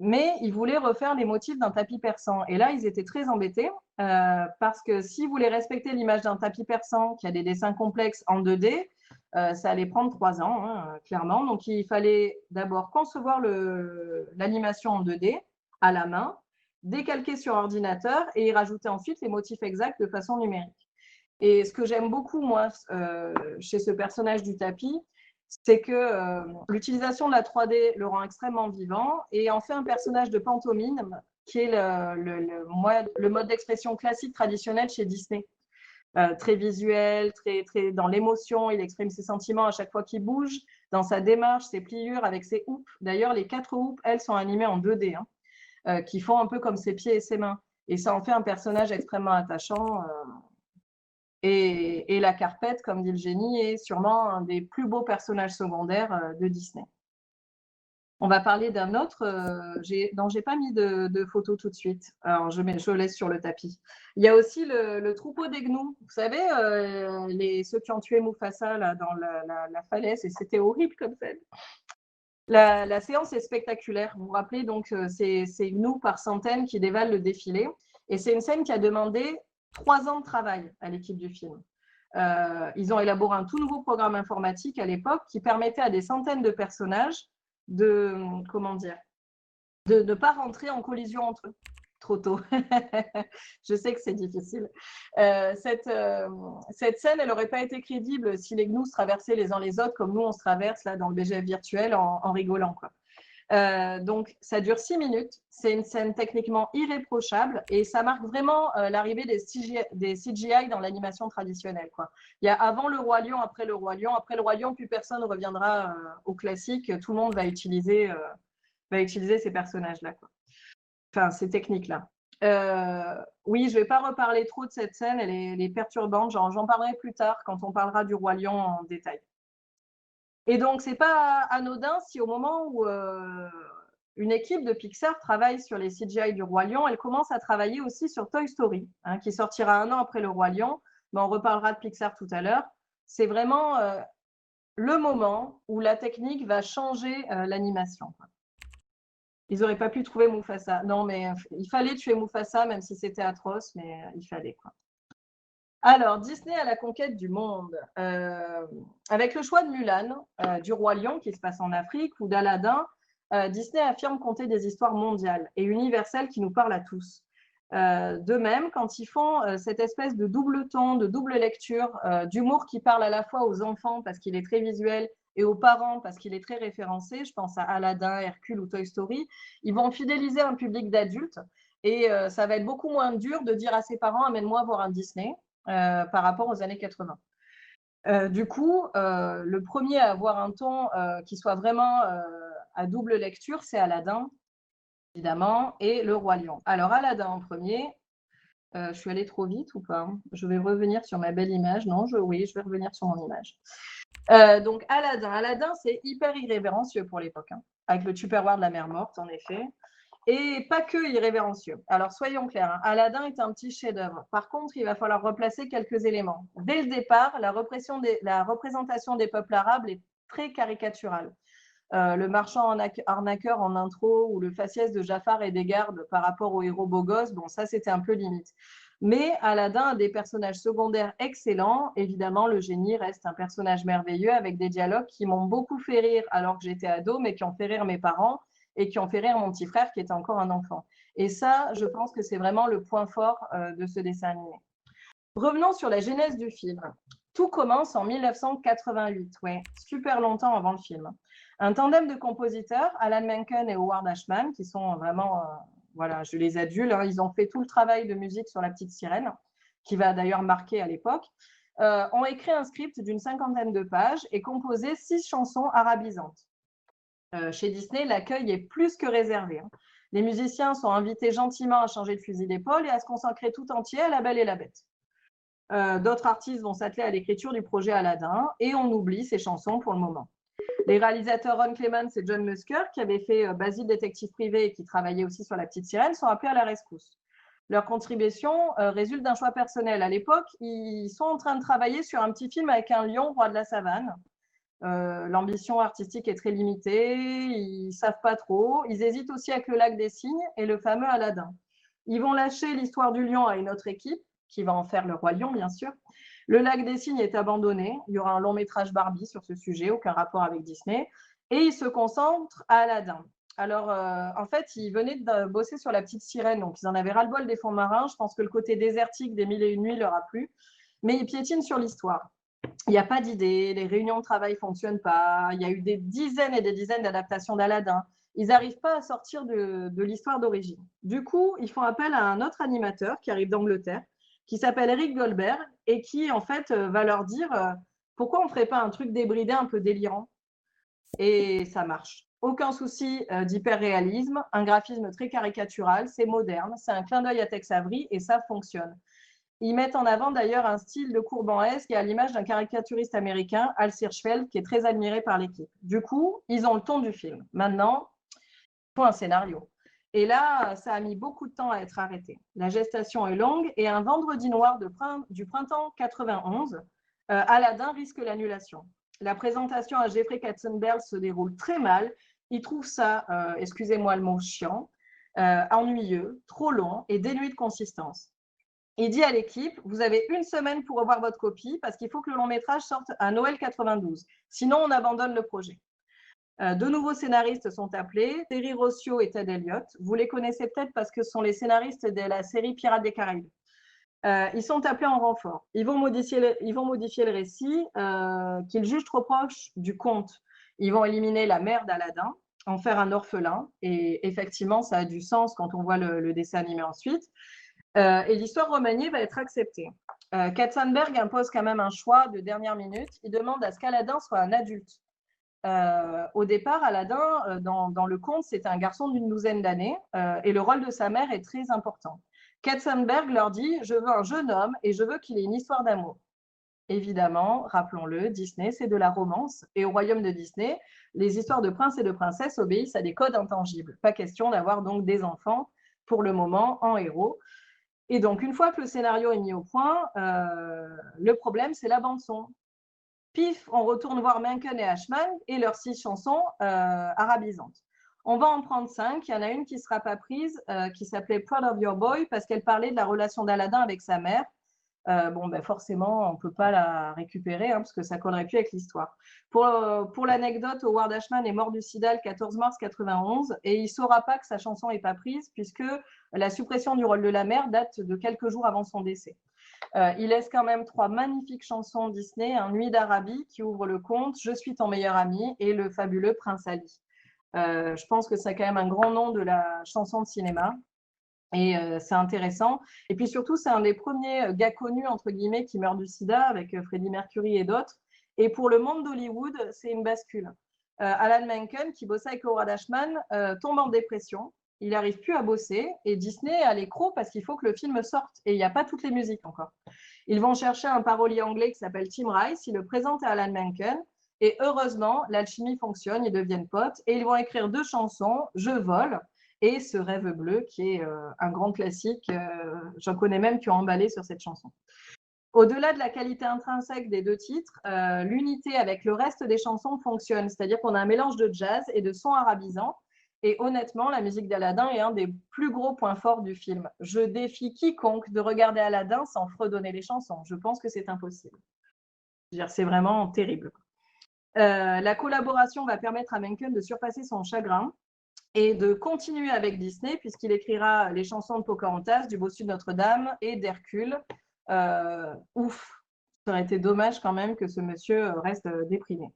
mais ils voulaient refaire les motifs d'un tapis persan. Et là, ils étaient très embêtés parce que si vous voulez respecter l'image d'un tapis persan qui a des dessins complexes en 2D, ça allait prendre 3 ans, clairement. Donc, il fallait d'abord concevoir l'animation en 2D à la main, décalquer sur ordinateur et y rajouter ensuite les motifs exacts de façon numérique. Et ce que j'aime beaucoup, moi, chez ce personnage du tapis, c'est que l'utilisation de la 3D le rend extrêmement vivant et en fait un personnage de pantomime qui est le mode d'expression classique traditionnel chez Disney. Très visuel, très dans l'émotion, il exprime ses sentiments à chaque fois qu'il bouge, dans sa démarche, ses pliures, avec ses houppes. D'ailleurs, les 4 houppes, elles, sont animées en 2D, qui font un peu comme ses pieds et ses mains. Et ça en fait un personnage extrêmement attachant. Et la Carpette, comme dit le génie, est sûrement un des plus beaux personnages secondaires de Disney. On va parler d'un autre dont j'ai pas mis de photo tout de suite. Alors, je laisse sur le tapis. Il y a aussi le troupeau des gnous. Vous savez, ceux qui ont tué Mufasa là, dans la falaise, et c'était horrible comme scène. La séance est spectaculaire. Vous vous rappelez, donc, ces gnous par centaines qui dévalent le défilé. Et c'est une scène qui a demandé 3 ans de travail à l'équipe du film. Ils ont élaboré un tout nouveau programme informatique à l'époque qui permettait à des centaines de personnages de ne pas rentrer en collision entre eux trop tôt. Je sais que c'est difficile. Cette scène, elle n'aurait pas été crédible si les gnous se traversaient les uns les autres comme nous, on se traverse là dans le BGF virtuel en rigolant, quoi. Donc, ça dure 6 minutes. C'est une scène techniquement irréprochable et ça marque vraiment l'arrivée des CGI dans l'animation traditionnelle, quoi. Il y a avant le Roi Lion, après le Roi Lion. Après le Roi Lion, plus personne ne reviendra au classique. Tout le monde va utiliser ces personnages-là, quoi. Enfin, ces techniques-là. Oui, je ne vais pas reparler trop de cette scène. Elle est perturbante. J'en parlerai plus tard quand on parlera du Roi Lion en détail. Et donc, ce n'est pas anodin si au moment où une équipe de Pixar travaille sur les CGI du Roi Lion, elle commence à travailler aussi sur Toy Story, qui sortira 1 an après le Roi Lion. Mais on reparlera de Pixar tout à l'heure. C'est vraiment le moment où la technique va changer l'animation. Ils n'auraient pas pu trouver Mufasa. Non, mais il fallait tuer Mufasa, même si c'était atroce, mais il fallait, quoi. Alors, Disney à la conquête du monde. Avec le choix de Mulan, du Roi Lion qui se passe en Afrique, ou d'Aladin, Disney affirme conter des histoires mondiales et universelles qui nous parlent à tous. De même, quand ils font cette espèce de double ton, de double lecture, d'humour qui parle à la fois aux enfants parce qu'il est très visuel et aux parents parce qu'il est très référencé, je pense à Aladdin, Hercule ou Toy Story, ils vont fidéliser un public d'adultes et ça va être beaucoup moins dur de dire à ses parents « amène-moi voir un Disney ». Par rapport aux années 80. Du coup, le premier à avoir un ton qui soit vraiment à double lecture, c'est Aladdin, évidemment, et le Roi Lion. Alors, Aladdin en premier. Je suis allée trop vite ou pas? Je vais revenir sur ma belle image. Non, oui, je vais revenir sur mon image. Donc, Aladdin, c'est hyper irrévérencieux pour l'époque, avec le Tupperware de la mer morte, en effet. Et pas que irrévérencieux. Alors, soyons clairs, Aladdin est un petit chef-d'œuvre. Par contre, il va falloir replacer quelques éléments. Dès le départ, la représentation des peuples arabes est très caricaturale. Le marchand arnaqueur en intro ou le faciès de Jafar et des gardes par rapport au héros beau gosse, bon, ça, c'était un peu limite. Mais Aladdin a des personnages secondaires excellents. Évidemment, le génie reste un personnage merveilleux avec des dialogues qui m'ont beaucoup fait rire alors que j'étais ado, mais qui ont fait rire mes parents et qui ont fait rire mon petit frère qui était encore un enfant. Et ça, je pense que c'est vraiment le point fort de ce dessin animé. Revenons sur la genèse du film. Tout commence en 1988, ouais, super longtemps avant le film. Un tandem de compositeurs, Alan Menken et Howard Ashman, qui sont vraiment, voilà, je les adule, ils ont fait tout le travail de musique sur La Petite Sirène, qui va d'ailleurs marquer à l'époque, ont écrit un script d'une 50aine de pages et composé 6 chansons arabisantes. Chez Disney, l'accueil est plus que réservé. Les musiciens sont invités gentiment à changer de fusil d'épaule et à se consacrer tout entier à La Belle et la Bête. D'autres artistes vont s'atteler à l'écriture du projet Aladdin et on oublie ces chansons pour le moment. Les réalisateurs Ron Clements et John Musker, qui avaient fait Basil détective privé et qui travaillaient aussi sur La Petite Sirène, sont appelés à la rescousse. Leur contribution résulte d'un choix personnel. À l'époque, ils sont en train de travailler sur un petit film avec un lion, roi de la savane. L'ambition artistique est très limitée, ils ne savent pas trop. Ils hésitent aussi avec le lac des cygnes et le fameux Aladdin. Ils vont lâcher l'histoire du lion à une autre équipe, qui va en faire le Roi Lion, bien sûr. Le lac des cygnes est abandonné. Il y aura un long métrage Barbie sur ce sujet, aucun rapport avec Disney. Et ils se concentrent à Aladdin. Alors, en fait, ils venaient de bosser sur La Petite Sirène, donc ils en avaient ras-le-bol des fonds marins. Je pense que le côté désertique des Mille et une nuits leur a plu. Mais ils piétinent sur l'histoire. Il n'y a pas d'idée, les réunions de travail ne fonctionnent pas. Il y a eu des dizaines et des dizaines d'adaptations d'Aladin. ils n'arrivent pas à sortir de l'histoire d'origine. Du coup, ils font appel à un autre animateur qui arrive d'Angleterre, qui s'appelle Eric Goldberg, et qui, en fait, va leur dire pourquoi on ne ferait pas un truc débridé un peu délirant. Et ça marche. Aucun souci d'hyper-réalisme, un graphisme très caricatural, c'est moderne, c'est un clin d'œil à Tex Avery et ça fonctionne. Ils mettent en avant d'ailleurs un style de Courban-esque qui est à l'image d'un caricaturiste américain, Al Hirschfeld, qui est très admiré par l'équipe. Du coup, ils ont le ton du film. Maintenant, il faut un scénario. Et là, ça a mis beaucoup de temps à être arrêté. La gestation est longue et un vendredi noir du printemps 91, Aladdin risque l'annulation. La présentation à Jeffrey Katzenberg se déroule très mal. Il trouve ça, excusez-moi le mot, chiant, ennuyeux, trop long et dénué de consistance. Il dit à l'équipe, vous avez une semaine pour revoir votre copie parce qu'il faut que le long métrage sorte à Noël 92. Sinon, on abandonne le projet. De nouveaux scénaristes sont appelés, Terry Rossio et Ted Elliott. Vous les connaissez peut-être parce que ce sont les scénaristes de la série Pirates des Caraïbes. Ils sont appelés en renfort. Ils vont modifier le récit qu'ils jugent trop proche du conte. Ils vont éliminer la mère d'Aladin, en faire un orphelin. Et effectivement, ça a du sens quand on voit le dessin animé ensuite. Et l'histoire remaniée va être acceptée. Katzenberg impose quand même un choix de dernière minute. Il demande à ce qu'Aladin soit un adulte. Au départ, Aladin, dans le conte, c'est un garçon d'une douzaine d'années et le rôle de sa mère est très important. Katzenberg leur dit « Je veux un jeune homme et je veux qu'il ait une histoire d'amour ». Évidemment, rappelons-le, Disney, c'est de la romance. Et au royaume de Disney, les histoires de princes et de princesses obéissent à des codes intangibles. Pas question d'avoir donc des enfants, pour le moment, en héros. Et donc, une fois que le scénario est mis au point, le problème, c'est la bande-son. Pif, on retourne voir Menken et Ashman et leurs 6 chansons arabisantes. On va en prendre 5. Il y en a une qui ne sera pas prise, qui s'appelait Proud of Your Boy, parce qu'elle parlait de la relation d'Aladin avec sa mère. Forcément, on ne peut pas la récupérer, parce que ça ne collerait plus avec l'histoire. Pour l'anecdote, Howard Ashman est mort du sida le 14 mars 91 et il ne saura pas que sa chanson n'est pas prise, puisque la suppression du rôle de la mère date de quelques jours avant son décès. Il laisse quand même 3 magnifiques chansons Disney, un Nuit d'Arabie qui ouvre le conte, Je suis ton meilleur ami et le fabuleux Prince Ali. Je pense que c'est quand même un grand nom de la chanson de cinéma et c'est intéressant. Et puis surtout, c'est un des premiers gars connus, entre guillemets, qui meurt du sida avec Freddie Mercury et d'autres. Et pour le monde d'Hollywood, c'est une bascule. Alan Menken, qui bossait avec Howard Ashman, tombe en dépression. Il n'arrive plus à bosser et Disney a l'écro parce qu'il faut que le film sorte et il n'y a pas toutes les musiques encore. Ils vont chercher un parolier anglais qui s'appelle Tim Rice, ils le présentent à Alan Menken et heureusement, l'alchimie fonctionne, ils deviennent potes et ils vont écrire 2 chansons, Je vole et Ce rêve bleu qui est un grand classique. J'en connais même qui ont emballé sur cette chanson. Au-delà de la qualité intrinsèque des 2 titres, l'unité avec le reste des chansons fonctionne, c'est-à-dire qu'on a un mélange de jazz et de sons arabisants. Et honnêtement, la musique d'Aladin est un des plus gros points forts du film. Je défie quiconque de regarder Aladin sans fredonner les chansons. Je pense que c'est impossible. C'est vraiment terrible. La collaboration va permettre à Menken de surpasser son chagrin et de continuer avec Disney, puisqu'il écrira les chansons de Pocahontas, du Bossu de Notre-Dame et d'Hercule. Ouf, ça aurait été dommage quand même que ce monsieur reste déprimé.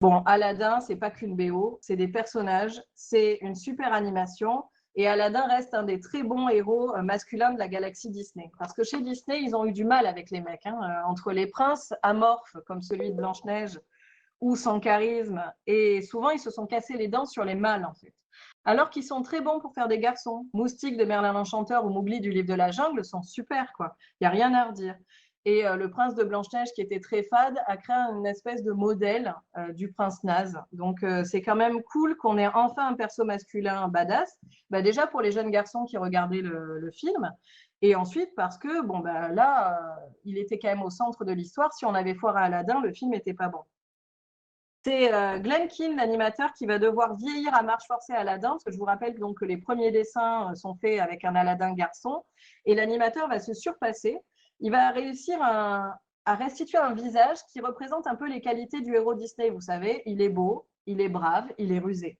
Bon, Aladdin, c'est pas qu'une BO, c'est des personnages, c'est une super animation. Et Aladdin reste un des très bons héros masculins de la galaxie Disney. Parce que chez Disney, ils ont eu du mal avec les mecs. Entre les princes amorphes, comme celui de Blanche-Neige, ou sans charisme. Et souvent, ils se sont cassés les dents sur les mâles, en fait. Alors qu'ils sont très bons pour faire des garçons. Moustique de Merlin l'Enchanteur ou Mowgli du Livre de la Jungle sont super, quoi. Il n'y a rien à redire. Et le prince de Blanche-Neige, qui était très fade, a créé une espèce de modèle du prince naze. Donc, c'est quand même cool qu'on ait enfin un perso masculin badass. Déjà, pour les jeunes garçons qui regardaient le film. Et ensuite, parce que, là, il était quand même au centre de l'histoire. Si on avait foiré Aladdin, le film n'était pas bon. C'est Glenn Keane, l'animateur, qui va devoir vieillir à marche forcée Aladdin, parce que je vous rappelle donc que les premiers dessins sont faits avec un Aladdin garçon. Et l'animateur va se surpasser. Il va réussir à restituer un visage qui représente un peu les qualités du héros Disney. Vous savez, il est beau, il est brave, il est rusé.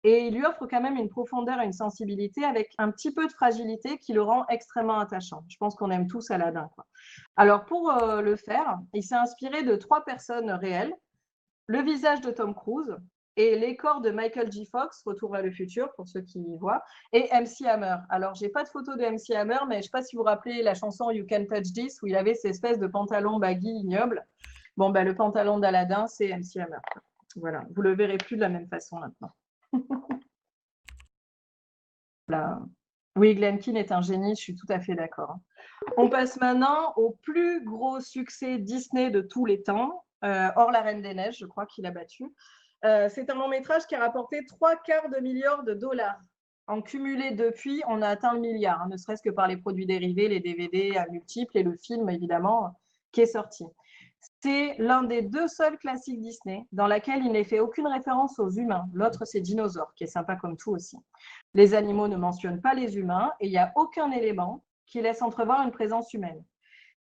Et il lui offre quand même une profondeur et une sensibilité avec un petit peu de fragilité qui le rend extrêmement attachant. Je pense qu'on aime tous Aladdin, quoi. Alors, pour le faire, il s'est inspiré de 3 personnes réelles. Le visage de Tom Cruise, et les corps de Michael J. Fox, Retour vers le futur, pour ceux qui voient, et MC Hammer. Alors, j'ai pas de photo de MC Hammer, mais je sais pas si vous vous rappelez la chanson You Can Touch This, où il avait ces espèces de pantalons baggy ignobles. Bon, ben, le pantalon d'Aladin, c'est MC Hammer. Voilà, vous le verrez plus de la même façon maintenant. Là. Oui, Glen Keane est un génie, je suis tout à fait d'accord. On passe maintenant au plus gros succès Disney de tous les temps, Hors la Reine des Neiges, je crois qu'il a battu. C'est un long métrage qui a rapporté 3/4 de milliard de dollars. En cumulé depuis, on a atteint le milliard, hein, ne serait-ce que par les produits dérivés, les DVD à multiples et le film, évidemment, qui est sorti. C'est l'un des 2 seuls classiques Disney dans lequel il n'est fait aucune référence aux humains. L'autre, c'est Dinosaure, qui est sympa comme tout aussi. Les animaux ne mentionnent pas les humains et il n'y a aucun élément qui laisse entrevoir une présence humaine.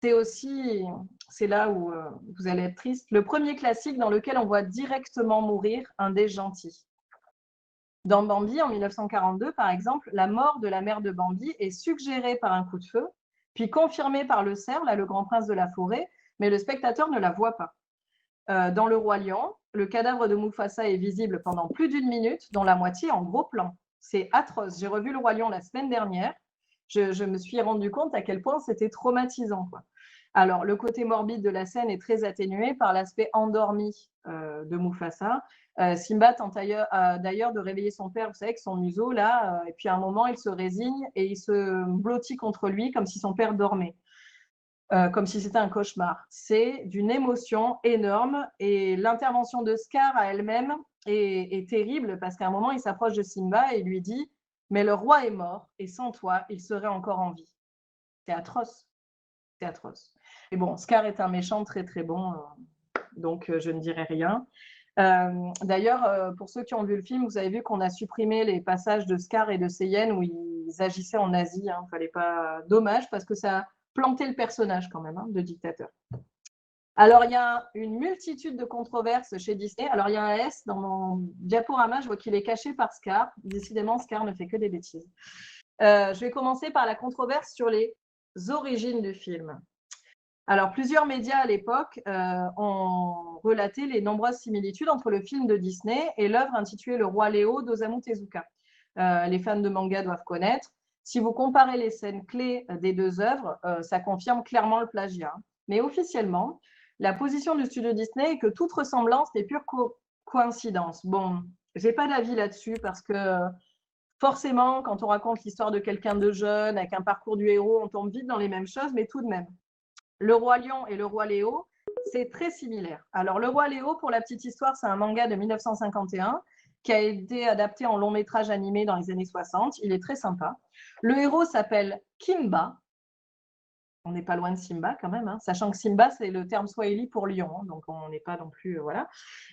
C'est aussi, c'est là où vous allez être triste, le premier classique dans lequel on voit directement mourir un des gentils. Dans Bambi, en 1942, par exemple, la mort de la mère de Bambi est suggérée par un coup de feu, puis confirmée par le cerf, là, le grand prince de la forêt, mais le spectateur ne la voit pas. Dans Le Roi Lion, le cadavre de Mufasa est visible pendant plus d'1 minute, dont la moitié en gros plan. C'est atroce. J'ai revu Le Roi Lion la semaine dernière. Je me suis rendu compte à quel point c'était traumatisant, quoi. Alors, le côté morbide de la scène est très atténué par l'aspect endormi de Mufasa. Simba tente d'ailleurs de réveiller son père, vous savez, avec son museau, là, et puis à un moment, il se résigne et il se blottit contre lui comme si son père dormait. Comme si c'était un cauchemar. C'est d'une émotion énorme et l'intervention de Scar à elle-même est terrible parce qu'à un moment, il s'approche de Simba et lui dit « Mais le roi est mort et sans toi, il serait encore en vie. » C'est atroce. C'est atroce. Et bon, Scar est un méchant très très bon, donc je ne dirai rien. D'ailleurs, pour ceux qui ont vu le film, vous avez vu qu'on a supprimé les passages de Scar et de Seyenne où ils agissaient en Asie. Hein. Fallait pas... Dommage parce que ça a planté le personnage quand même, hein, de dictateur. Alors, il y a une multitude de controverses chez Disney. Alors, il y a un S dans mon diaporama, je vois qu'il est caché par Scar. Décidément, Scar ne fait que des bêtises. Je vais commencer par la controverse sur les origines du film. Alors, plusieurs médias à l'époque ont relaté les nombreuses similitudes entre le film de Disney et l'œuvre intitulée Le Roi Léo d'Osamu Tezuka. Les fans de manga doivent connaître. Si vous comparez les scènes clés des 2 œuvres, ça confirme clairement le plagiat. Mais officiellement, la position du studio Disney est que toute ressemblance n'est pure coïncidence. Bon, j'ai pas d'avis là-dessus parce que forcément, quand on raconte l'histoire de quelqu'un de jeune avec un parcours du héros, on tombe vite dans les mêmes choses, mais tout de même. Le Roi Lion et Le Roi Léo, c'est très similaire. Alors, Le Roi Léo, pour la petite histoire, c'est un manga de 1951 qui a été adapté en long métrage animé dans les années 60. Il est très sympa. Le héros s'appelle Kimba. On n'est pas loin de Simba quand même, hein, sachant que Simba, c'est le terme swahili pour lion, hein, donc on n'est pas non plus... voilà.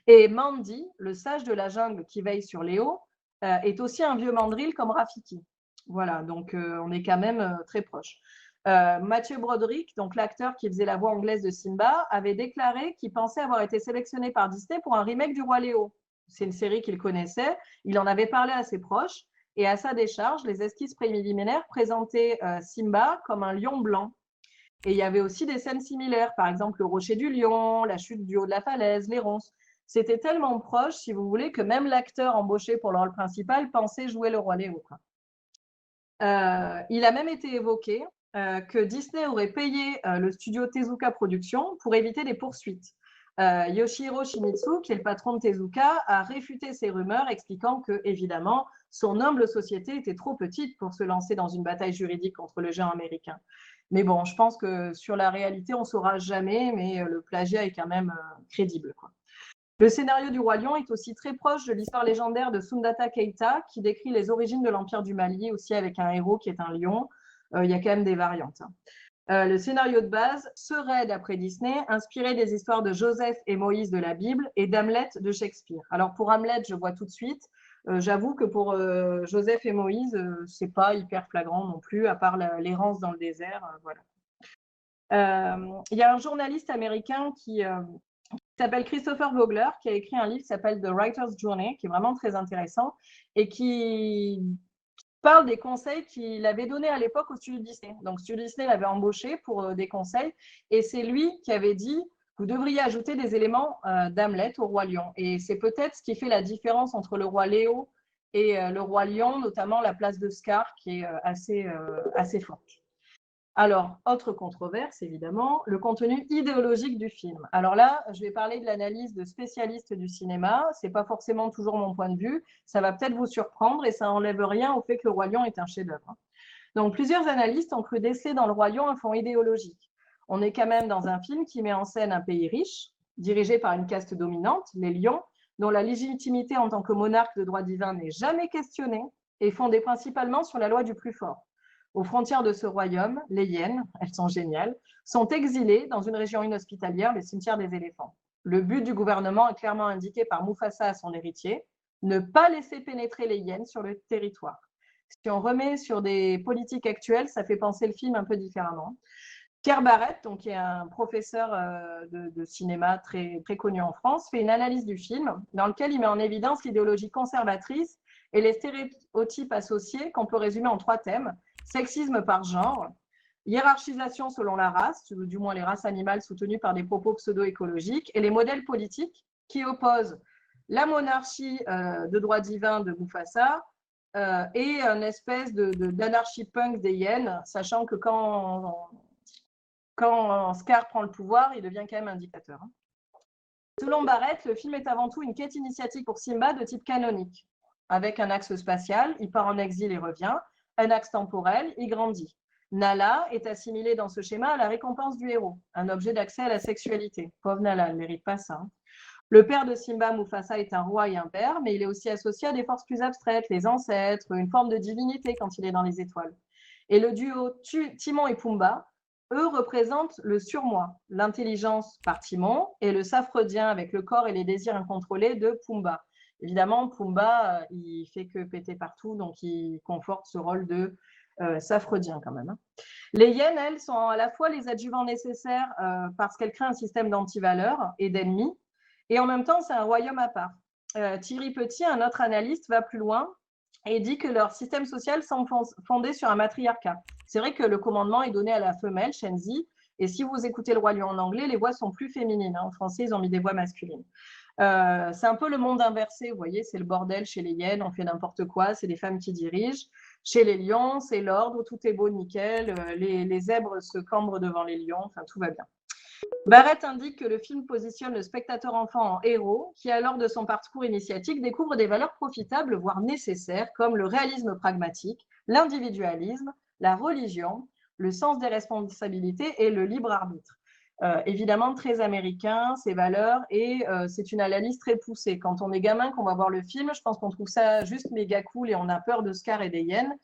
Et Mandy, le sage de la jungle qui veille sur Léo, est aussi un vieux mandrill comme Rafiki. Voilà, donc on est quand même très proche. Mathieu Broderick, donc l'acteur qui faisait la voix anglaise de Simba, avait déclaré qu'il pensait avoir été sélectionné par Disney pour un remake du Roi Léo. C'est une série qu'il connaissait, il en avait parlé à ses proches, et à sa décharge, les esquisses préliminaires présentaient Simba comme un lion blanc. Et il y avait aussi des scènes similaires, par exemple le rocher du lion, la chute du haut de la falaise, les ronces. C'était tellement proche, si vous voulez, que même l'acteur embauché pour le rôle principal pensait jouer le Roi Léo. Il a même été évoqué que Disney aurait payé le studio Tezuka Productions pour éviter des poursuites. Yoshihiro Shimizu, qui est le patron de Tezuka, a réfuté ces rumeurs, expliquant que, évidemment, son humble société était trop petite pour se lancer dans une bataille juridique contre le géant américain. Mais bon, je pense que sur la réalité, on ne saura jamais, mais le plagiat est quand même crédible, quoi. Le scénario du Roi Lion est aussi très proche de l'histoire légendaire de Sundiata Keita, qui décrit les origines de l'Empire du Mali, aussi avec un héros qui est un lion. Il y a quand même des variantes. Le scénario de base serait, d'après Disney, inspiré des histoires de Joseph et Moïse de la Bible et d'Hamlet de Shakespeare. Alors pour Hamlet, je vois tout de suite. J'avoue que pour Joseph et Moïse, c'est pas hyper flagrant non plus, à part l'errance dans le désert. Voilà. Il y a un journaliste américain qui s'appelle Christopher Vogler, qui a écrit un livre qui s'appelle The Writer's Journey, qui est vraiment très intéressant et qui parle des conseils qu'il avait donnés à l'époque au studio Disney. Donc, studio Disney l'avait embauché pour des conseils et c'est lui qui avait dit vous devriez ajouter des éléments d'Hamlet au Roi Lion. Et c'est peut-être ce qui fait la différence entre le Roi Léo et le Roi Lion, notamment la place de Scar, qui est assez forte. Alors, autre controverse, évidemment, le contenu idéologique du film. Alors là, je vais parler de l'analyse de spécialistes du cinéma. Ce n'est pas forcément toujours mon point de vue. Ça va peut-être vous surprendre et ça n'enlève rien au fait que Le Roi Lion est un chef-d'œuvre. Donc, plusieurs analystes ont cru déceler dans Le Roi Lion un fond idéologique. On est quand même dans un film qui met en scène un pays riche, dirigé par une caste dominante, les lions, dont la légitimité en tant que monarque de droit divin n'est jamais questionnée et fondée principalement sur la loi du plus fort. Aux frontières de ce royaume, les hyènes, elles sont géniales, sont exilées dans une région inhospitalière, le cimetière des éléphants. Le but du gouvernement est clairement indiqué par Mufasa à son héritier, ne pas laisser pénétrer les hyènes sur le territoire. Si on remet sur des politiques actuelles, ça fait penser le film un peu différemment. Pierre Barrette, donc, qui est un professeur de cinéma très, très connu en France, fait une analyse du film dans lequel il met en évidence l'idéologie conservatrice et les stéréotypes associés qu'on peut résumer en 3 thèmes. Sexisme par genre, hiérarchisation selon la race, du moins les races animales soutenues par des propos pseudo-écologiques, et les modèles politiques qui opposent la monarchie de droit divin de Mufasa et une espèce d'anarchie punk des hyènes, sachant que quand Scar prend le pouvoir, il devient quand même un dictateur. Selon Barrett, le film est avant tout une quête initiatique pour Simba de type canonique, avec un axe spatial, il part en exil et revient, un axe temporel, il grandit. Nala est assimilée dans ce schéma à la récompense du héros, un objet d'accès à la sexualité. Pauvre Nala, elle ne mérite pas ça. Le père de Simba, Mufasa, est un roi et un père, mais il est aussi associé à des forces plus abstraites, les ancêtres, une forme de divinité quand il est dans les étoiles. Et le duo Timon et Pumba, eux, représentent le surmoi, l'intelligence par Timon et le saphrodien avec le corps et les désirs incontrôlés de Pumba. Évidemment, Pumba, il fait que péter partout, donc il conforte ce rôle de saphrodien quand même. Les hyènes, elles, sont à la fois les adjuvants nécessaires parce qu'elles créent un système d'antivaleurs et d'ennemis, et en même temps, c'est un royaume à part. Thierry Petit, un autre analyste, va plus loin et dit que leur système social semble fondé sur un matriarcat. C'est vrai que le commandement est donné à la femelle, Shenzi, et si vous écoutez Le Roi Lion en anglais, les voix sont plus féminines. En français, ils ont mis des voix masculines. C'est un peu le monde inversé, vous voyez, c'est le bordel chez les hyènes, on fait n'importe quoi, c'est les femmes qui dirigent. Chez les lions, c'est l'ordre, tout est beau, nickel, les zèbres se cambrent devant les lions, enfin tout va bien. Barrett indique que le film positionne le spectateur enfant en héros qui, à l'heure de son parcours initiatique, découvre des valeurs profitables, voire nécessaires, comme le réalisme pragmatique, l'individualisme, la religion, le sens des responsabilités et le libre arbitre. Évidemment, très américain, ces valeurs, et c'est une analyse très poussée. Quand on est gamin, qu'on va voir le film, je pense qu'on trouve ça juste méga cool et on a peur de Scar et des hyènes.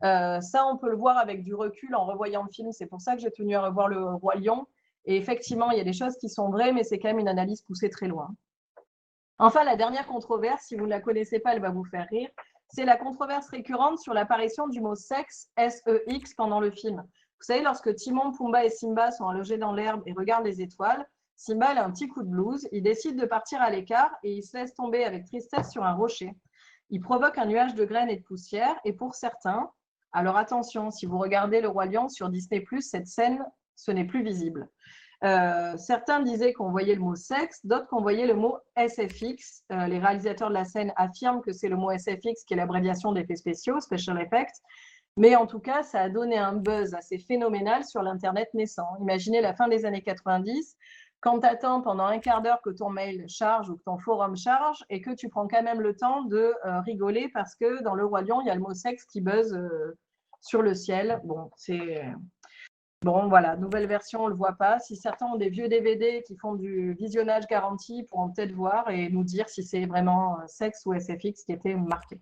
Ça, on peut le voir avec du recul en revoyant le film. C'est pour ça que j'ai tenu à revoir Le Roi Lion. Et effectivement, il y a des choses qui sont vraies, mais c'est quand même une analyse poussée très loin. Enfin, la dernière controverse, si vous ne la connaissez pas, elle va vous faire rire, c'est la controverse récurrente sur l'apparition du mot sexe, S-E-X, pendant le film. Vous savez, lorsque Timon, Pumba et Simba sont allongés dans l'herbe et regardent les étoiles, Simba a un petit coup de blues, il décide de partir à l'écart et il se laisse tomber avec tristesse sur un rocher. Il provoque un nuage de graines et de poussière, et pour certains, alors attention, si vous regardez Le Roi Lion sur Disney+, cette scène, ce n'est plus visible. Certains disaient qu'on voyait le mot sexe, d'autres qu'on voyait le mot SFX. Les réalisateurs de la scène affirment que c'est le mot SFX qui est l'abréviation d'effets spéciaux, Special Effects. Mais en tout cas, ça a donné un buzz assez phénoménal sur l'Internet naissant. Imaginez la fin des années 90, quand tu attends pendant un quart d'heure que ton mail charge ou que ton forum charge et que tu prends quand même le temps de rigoler parce que dans Le Roi Lion, il y a le mot sexe qui buzz sur le ciel. Bon, c'est... Bon, voilà, nouvelle version, on ne le voit pas. Si certains ont des vieux DVD qui font du visionnage garanti, ils pourront peut-être voir et nous dire si c'est vraiment sexe ou SFX qui était marqué.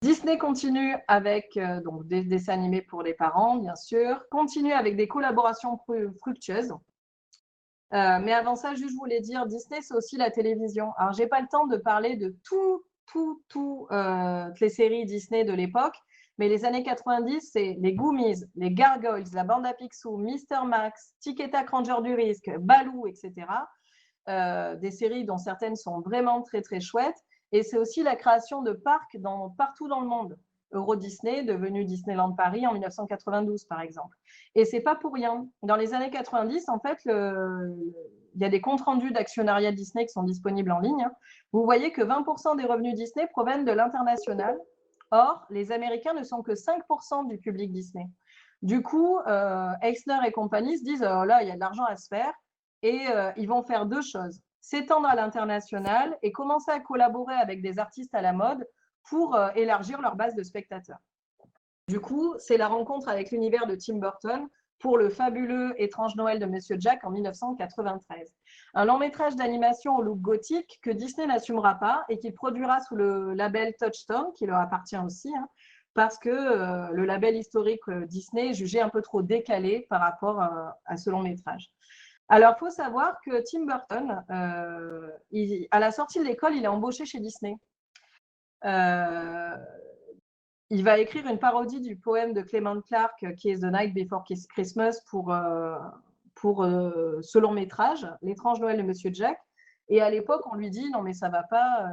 Disney continue avec donc des dessins animés pour les parents, bien sûr, continue avec des collaborations fructueuses. Mais avant ça, juste je voulais dire, Disney, c'est aussi la télévision. Alors, je n'ai pas le temps de parler de toutes les séries Disney de l'époque, mais les années 90, c'est les Goonies, les Gargoyles, la bande à Picsou, Mister Max, Tic et Tac Ranger du Risque, Baloo, etc. Des séries dont certaines sont vraiment très, très chouettes. Et c'est aussi la création de parcs partout dans le monde. Euro Disney, devenu Disneyland Paris en 1992, par exemple. Et c'est pas pour rien. Dans les années 90, en fait, il y a des comptes rendus d'actionnariat Disney qui sont disponibles en ligne. Vous voyez que 20% des revenus Disney proviennent de l'international. Or, les Américains ne sont que 5% du public Disney. Du coup, Eisner et compagnie se disent oh là, il y a de l'argent à se faire et ils vont faire deux choses. S'étendre à l'international et commencer à collaborer avec des artistes à la mode pour élargir leur base de spectateurs. Du coup, c'est la rencontre avec l'univers de Tim Burton pour le fabuleux Étrange Noël de Monsieur Jack en 1993. Un long métrage d'animation au look gothique que Disney n'assumera pas et qu'il produira sous le label Touchstone, qui leur appartient aussi, parce que le label historique Disney est jugé un peu trop décalé par rapport à ce long métrage. Alors, il faut savoir que Tim Burton, à la sortie de l'école, il est embauché chez Disney. Il va écrire une parodie du poème de Clement Clarke qui est The Night Before Christmas pour ce long métrage, L'étrange Noël de Monsieur Jack. Et à l'époque, on lui dit non mais ça va pas,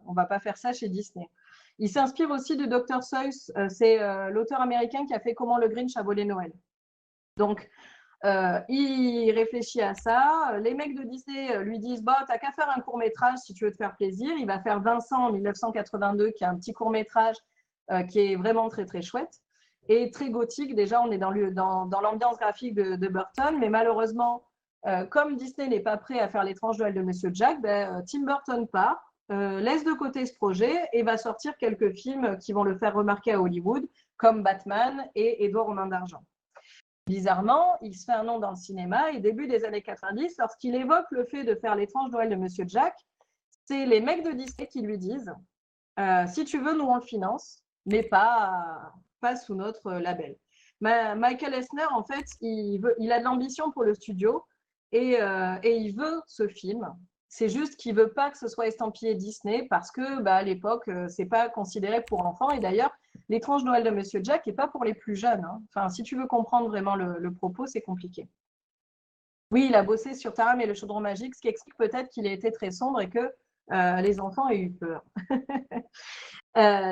on va pas faire ça chez Disney. Il s'inspire aussi de Dr. Seuss, c'est l'auteur américain qui a fait Comment le Grinch a volé Noël. Donc il réfléchit à ça. Les mecs de Disney lui disent bah, t'as qu'à faire un court-métrage si tu veux te faire plaisir. Il va faire Vincent en 1982, qui est un petit court-métrage qui est vraiment très très chouette et très gothique. Déjà, on est dans l'ambiance graphique de Burton, mais malheureusement, comme Disney n'est pas prêt à faire l'étrange Noël de Monsieur Jack, Tim Burton part, laisse de côté ce projet et va sortir quelques films qui vont le faire remarquer à Hollywood, comme Batman et Édouard aux mains d'argent. Bizarrement, il se fait un nom dans le cinéma et début des années 90, lorsqu'il évoque le fait de faire l'étrange Noël de Monsieur Jack, c'est les mecs de Disney qui lui disent si tu veux, nous on le finance, mais pas sous notre label. Michael Eisner, en fait, il a de l'ambition pour le studio et il veut ce film. C'est juste qu'il ne veut pas que ce soit estampillé Disney parce que à l'époque, ce n'est pas considéré pour enfants. Et d'ailleurs, l'étrange Noël de Monsieur Jack n'est pas pour les plus jeunes. Enfin, si tu veux comprendre vraiment le propos, c'est compliqué. Oui, il a bossé sur Taram et le chaudron magique, ce qui explique peut-être qu'il a été très sombre et que les enfants aient eu peur.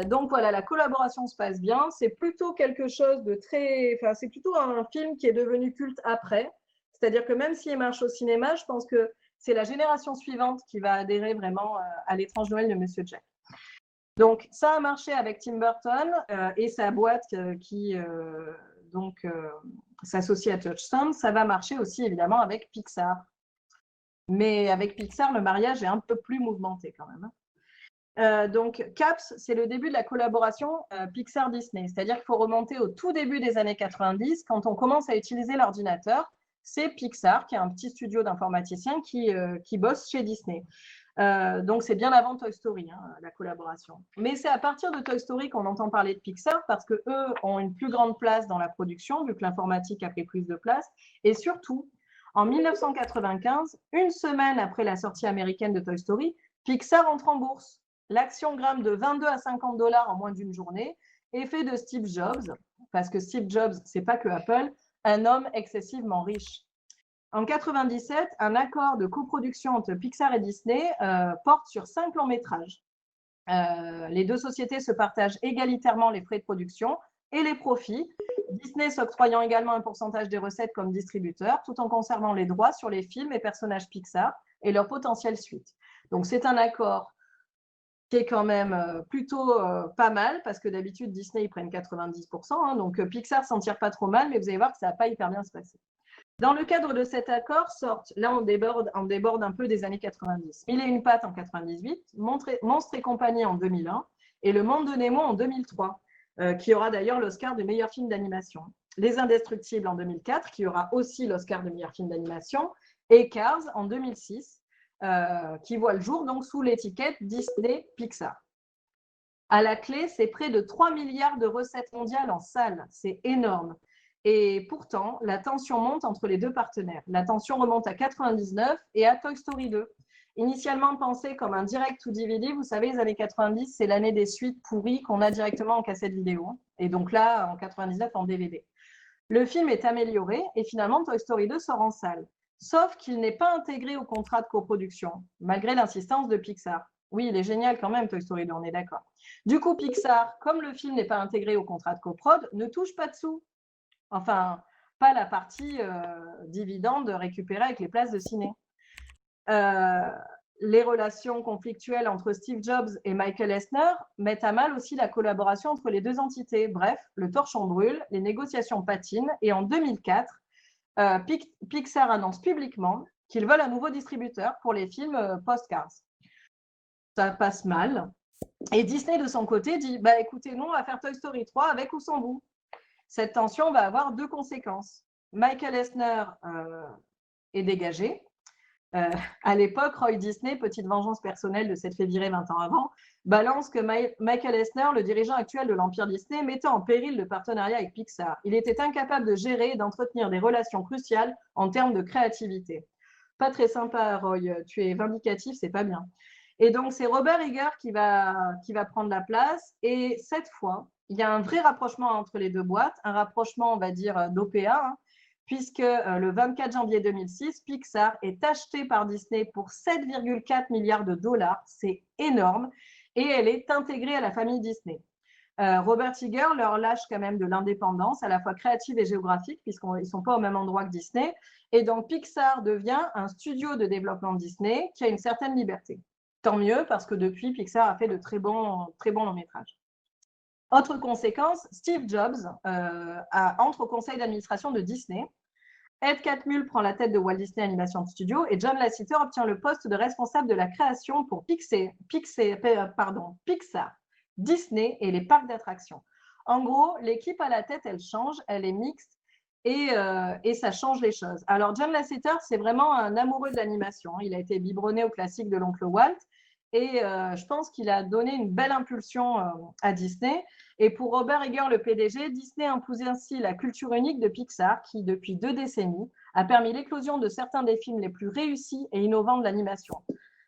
Donc voilà, la collaboration se passe bien. C'est plutôt quelque chose de très. Enfin, c'est plutôt un film qui est devenu culte après. C'est-à-dire que même s'il marche au cinéma, je pense que c'est la génération suivante qui va adhérer vraiment à l'étrange Noël de Monsieur Jack. Donc ça a marché avec Tim Burton et sa boîte qui s'associe à Touchstone. Ça va marcher aussi évidemment avec Pixar. Mais avec Pixar, le mariage est un peu plus mouvementé quand même. Donc CAPS, c'est le début de la collaboration Pixar-Disney. C'est-à-dire qu'il faut remonter au tout début des années 90, quand on commence à utiliser l'ordinateur. C'est Pixar, qui est un petit studio d'informaticiens qui bosse chez Disney. Donc c'est bien avant Toy Story, la collaboration. Mais c'est à partir de Toy Story qu'on entend parler de Pixar, parce qu'eux ont une plus grande place dans la production, vu que l'informatique a pris plus de place. Et surtout, en 1995, une semaine après la sortie américaine de Toy Story, Pixar entre en bourse. L'action grimpe de 22 à 50 $ en moins d'une journée, effet de Steve Jobs, parce que Steve Jobs, c'est pas que Apple, un homme excessivement riche. En 1997, un accord de coproduction entre Pixar et Disney porte sur 5 longs métrages. Les deux sociétés se partagent égalitairement les frais de production et les profits, Disney s'octroyant également un pourcentage des recettes comme distributeur, tout en conservant les droits sur les films et personnages Pixar et leur potentielle suite. Donc c'est un accord qui est quand même plutôt pas mal, parce que d'habitude Disney ils prennent 90%, donc Pixar s'en tire pas trop mal, mais vous allez voir que ça va pas hyper bien se passer. Dans le cadre de cet accord sortent, là on déborde un peu des années 90, Mille et une pattes en 98, Monstres et compagnie en 2001 et Le Monde de Nemo en 2003, qui aura d'ailleurs l'Oscar du meilleur film d'animation. Les Indestructibles en 2004, qui aura aussi l'Oscar du meilleur film d'animation, et Cars en 2006, qui voit le jour donc sous l'étiquette Disney Pixar. À la clé, c'est près de 3 milliards de recettes mondiales en salle, c'est énorme. Et pourtant, la tension monte entre les deux partenaires. La tension remonte à 99 et à Toy Story 2. Initialement pensé comme un direct to DVD, vous savez, les années 90, c'est l'année des suites pourries qu'on a directement en cassette vidéo. Et donc là, en 99, en DVD. Le film est amélioré et finalement, Toy Story 2 sort en salle. Sauf qu'il n'est pas intégré au contrat de coproduction, malgré l'insistance de Pixar. Oui, il est génial quand même, Toy Story 2, on est d'accord. Du coup, Pixar, comme le film n'est pas intégré au contrat de coprod, ne touche pas de sous. Enfin, pas la partie dividende récupérée avec les places de ciné. Les relations conflictuelles entre Steve Jobs et Michael Eisner mettent à mal aussi la collaboration entre les deux entités. Bref, le torchon brûle, les négociations patinent et en 2004, Pixar annonce publiquement qu'ils veulent un nouveau distributeur pour les films post-Cars. Ça passe mal. Et Disney, de son côté, dit bah, écoutez, nous, on va faire Toy Story 3 avec ou sans vous. Cette tension va avoir deux conséquences. Michael Eisner est dégagé. À l'époque, Roy Disney, petite vengeance personnelle de s'être fait virer 20 ans avant, balance que Michael Eisner, le dirigeant actuel de l'Empire Disney, mettait en péril le partenariat avec Pixar. Il était incapable de gérer et d'entretenir des relations cruciales en termes de créativité. Pas très sympa, Roy. Tu es vindicatif, c'est pas bien. Et donc, c'est Robert Iger qui va prendre la place. Et cette fois, il y a un vrai rapprochement entre les deux boîtes, un rapprochement, on va dire, d'OPA, hein, puisque le 24 janvier 2006, Pixar est acheté par Disney pour 7,4 milliards de dollars. C'est énorme. Et elle est intégrée à la famille Disney. Robert Iger leur lâche quand même de l'indépendance, à la fois créative et géographique, puisqu'ils ne sont pas au même endroit que Disney. Et donc, Pixar devient un studio de développement de Disney qui a une certaine liberté. Tant mieux, parce que depuis, Pixar a fait de très bons longs métrages. Autre conséquence, Steve Jobs entre au conseil d'administration de Disney. Ed Catmull prend la tête de Walt Disney Animation Studio et John Lasseter obtient le poste de responsable de la création pour Pixar, Disney et les parcs d'attractions. En gros, l'équipe à la tête, elle change, elle est mixte et ça change les choses. Alors, John Lasseter, c'est vraiment un amoureux de l'animation. Il a été biberonné au classique de l'oncle Walt et je pense qu'il a donné une belle impulsion à Disney. Et pour Robert Iger, le PDG, Disney impose ainsi la culture unique de Pixar qui, depuis 2 décennies, a permis l'éclosion de certains des films les plus réussis et innovants de l'animation.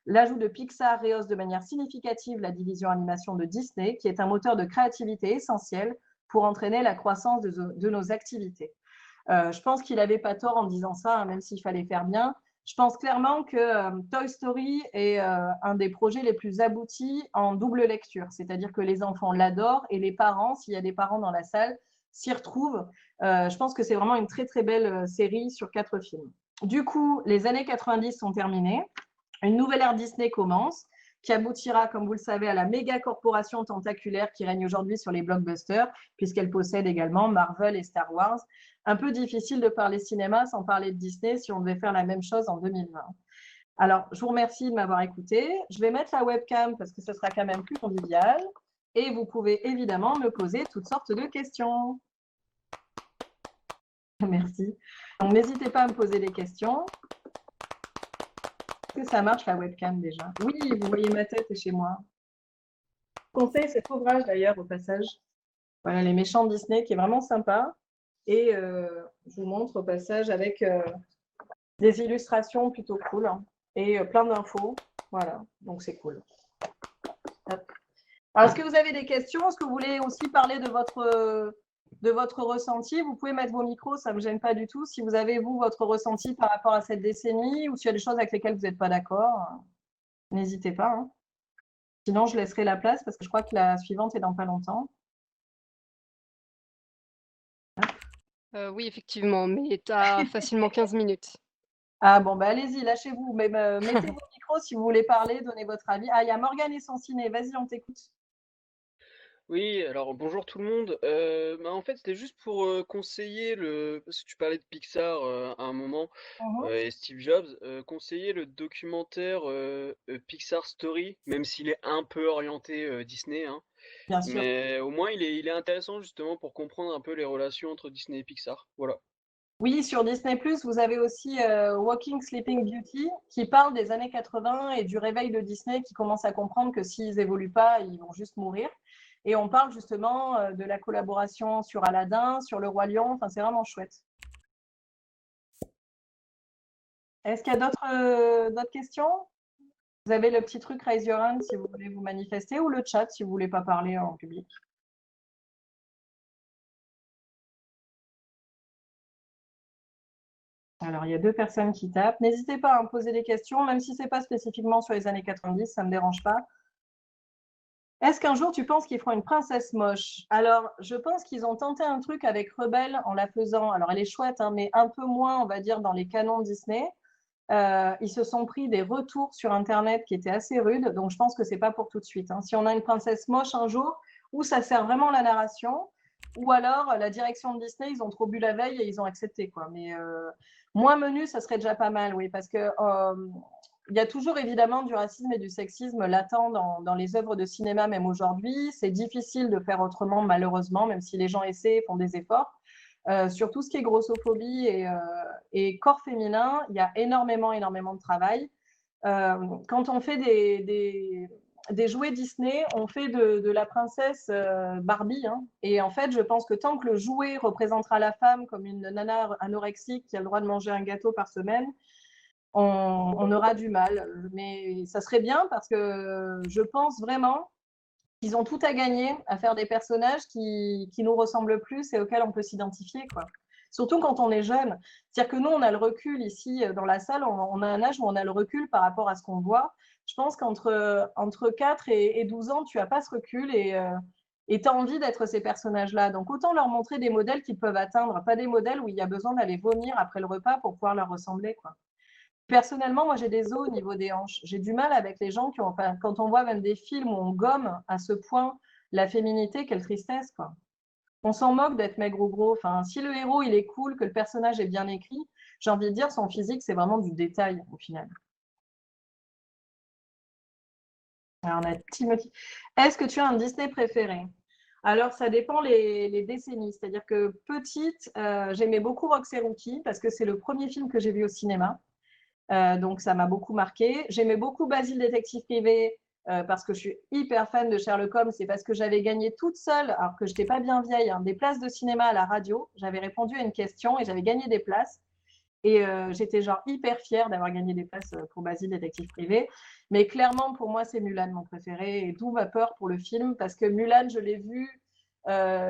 L'ajout de Pixar rehausse de manière significative la division animation de Disney, qui est un moteur de créativité essentiel pour entraîner la croissance de nos activités. Je pense qu'il n'avait pas tort en disant ça, hein, même s'il fallait faire bien. Je pense clairement que Toy Story est un des projets les plus aboutis en double lecture, c'est-à-dire que les enfants l'adorent et les parents, s'il y a des parents dans la salle, s'y retrouvent. Je pense que c'est vraiment une très très belle série sur 4 films. Du coup, les années 90 sont terminées, une nouvelle ère Disney commence, qui aboutira, comme vous le savez, à la méga corporation tentaculaire qui règne aujourd'hui sur les blockbusters, puisqu'elle possède également Marvel et Star Wars. Un peu difficile de parler cinéma sans parler de Disney si on devait faire la même chose en 2020. Alors, je vous remercie de m'avoir écouté. Je vais mettre la webcam parce que ce sera quand même plus convivial. Et vous pouvez évidemment me poser toutes sortes de questions. Merci. Donc, n'hésitez pas à me poser des questions. Est-ce que ça marche la webcam déjà? Oui, vous voyez ma tête chez moi. Je vous conseille cet ouvrage d'ailleurs au passage. Voilà, Les Méchants de Disney, qui est vraiment sympa. Et je vous montre au passage avec des illustrations plutôt cool hein, et plein d'infos. Voilà, donc c'est cool. Alors, est-ce que vous avez des questions? Est-ce que vous voulez aussi parler de votre ressenti? Vous pouvez mettre vos micros, ça ne me gêne pas du tout. Si vous avez, vous, votre ressenti par rapport à cette décennie ou s'il y a des choses avec lesquelles vous n'êtes pas d'accord, n'hésitez pas. Hein. Sinon, je laisserai la place parce que je crois que la suivante est dans pas longtemps. Oui, effectivement, mais tu as facilement 15 minutes. Ah bon, bah allez-y, lâchez-vous. Mettez vos micros si vous voulez parler, donnez votre avis. Ah, il y a Morgane et son ciné. Vas-y, on t'écoute. Oui, alors bonjour tout le monde. En fait, c'était juste pour conseiller parce que tu parlais de Pixar à un moment et Steve Jobs, conseiller le documentaire Pixar Story, même s'il est un peu orienté Disney, hein, Bien sûr. mais au moins il est intéressant justement pour comprendre un peu les relations entre Disney et Pixar. Voilà. Oui, sur Disney+, vous avez aussi Walking Sleeping Beauty qui parle des années 80 et du réveil de Disney qui commence à comprendre que s'ils évoluent pas, ils vont juste mourir. Et on parle justement de la collaboration sur Aladdin, sur Le Roi Lion. Enfin, c'est vraiment chouette. Est-ce qu'il y a d'autres questions? Vous avez le petit truc Raise Your Hand si vous voulez vous manifester ou le chat si vous voulez pas parler en public. Alors, il y a 2 personnes qui tapent. N'hésitez pas à me poser des questions, même si ce n'est pas spécifiquement sur les années 90, ça ne me dérange pas. Est-ce qu'un jour tu penses qu'ils feront une princesse moche? Alors, je pense qu'ils ont tenté un truc avec Rebelle en la faisant, alors elle est chouette, hein, mais un peu moins, on va dire, dans les canons Disney. Ils se sont pris des retours sur Internet qui étaient assez rudes, donc je pense que c'est pas pour tout de suite, hein. Si on a une princesse moche un jour, ou ça sert vraiment la narration, ou alors la direction de Disney, ils ont trop bu la veille et ils ont accepté, quoi. Mais moins menu, ça serait déjà pas mal, oui, parce que il y a toujours évidemment du racisme et du sexisme latent dans les œuvres de cinéma, même aujourd'hui. C'est difficile de faire autrement, malheureusement, même si les gens essaient, font des efforts. Sur tout ce qui est grossophobie et corps féminin, il y a énormément de travail. Quand on fait des jouets Disney, on fait de la princesse Barbie, hein. Et en fait, je pense que tant que le jouet représentera la femme comme une nana anorexique qui a le droit de manger un gâteau par semaine, on aura du mal. Mais ça serait bien parce que je pense vraiment qu'ils ont tout à gagner à faire des personnages qui nous ressemblent plus et auxquels on peut s'identifier, quoi. Surtout quand on est jeune. C'est-à-dire que nous, on a le recul ici dans la salle, on a un âge où on a le recul par rapport à ce qu'on voit. Je pense qu'entre 4 et 12 ans, tu n'as pas ce recul et tu as envie d'être ces personnages-là. Donc autant leur montrer des modèles qu'ils peuvent atteindre, pas des modèles où il y a besoin d'aller vomir après le repas pour pouvoir leur ressembler, quoi. Personnellement, moi, j'ai des os au niveau des hanches. J'ai du mal avec les gens enfin, quand on voit même des films où on gomme à ce point la féminité, quelle tristesse, quoi. On s'en moque d'être maigre ou gros. Enfin, si le héros, il est cool, que le personnage est bien écrit, j'ai envie de dire, son physique, c'est vraiment du détail, au final. Alors, on a Timothy. Est-ce que tu as un Disney préféré? Alors, ça dépend les décennies. C'est-à-dire que petite, j'aimais beaucoup Rox et Rookie parce que c'est le premier film que j'ai vu au cinéma. Donc, ça m'a beaucoup marqué. J'aimais beaucoup Basile, détective privé, parce que je suis hyper fan de Sherlock Holmes. C'est parce que j'avais gagné toute seule, alors que je n'étais pas bien vieille, hein, des places de cinéma à la radio. J'avais répondu à une question et j'avais gagné des places. Et j'étais genre hyper fière d'avoir gagné des places pour Basile, détective privé. Mais clairement, pour moi, c'est Mulan mon préféré. Et d'où ma peur pour le film, parce que Mulan, je l'ai vu,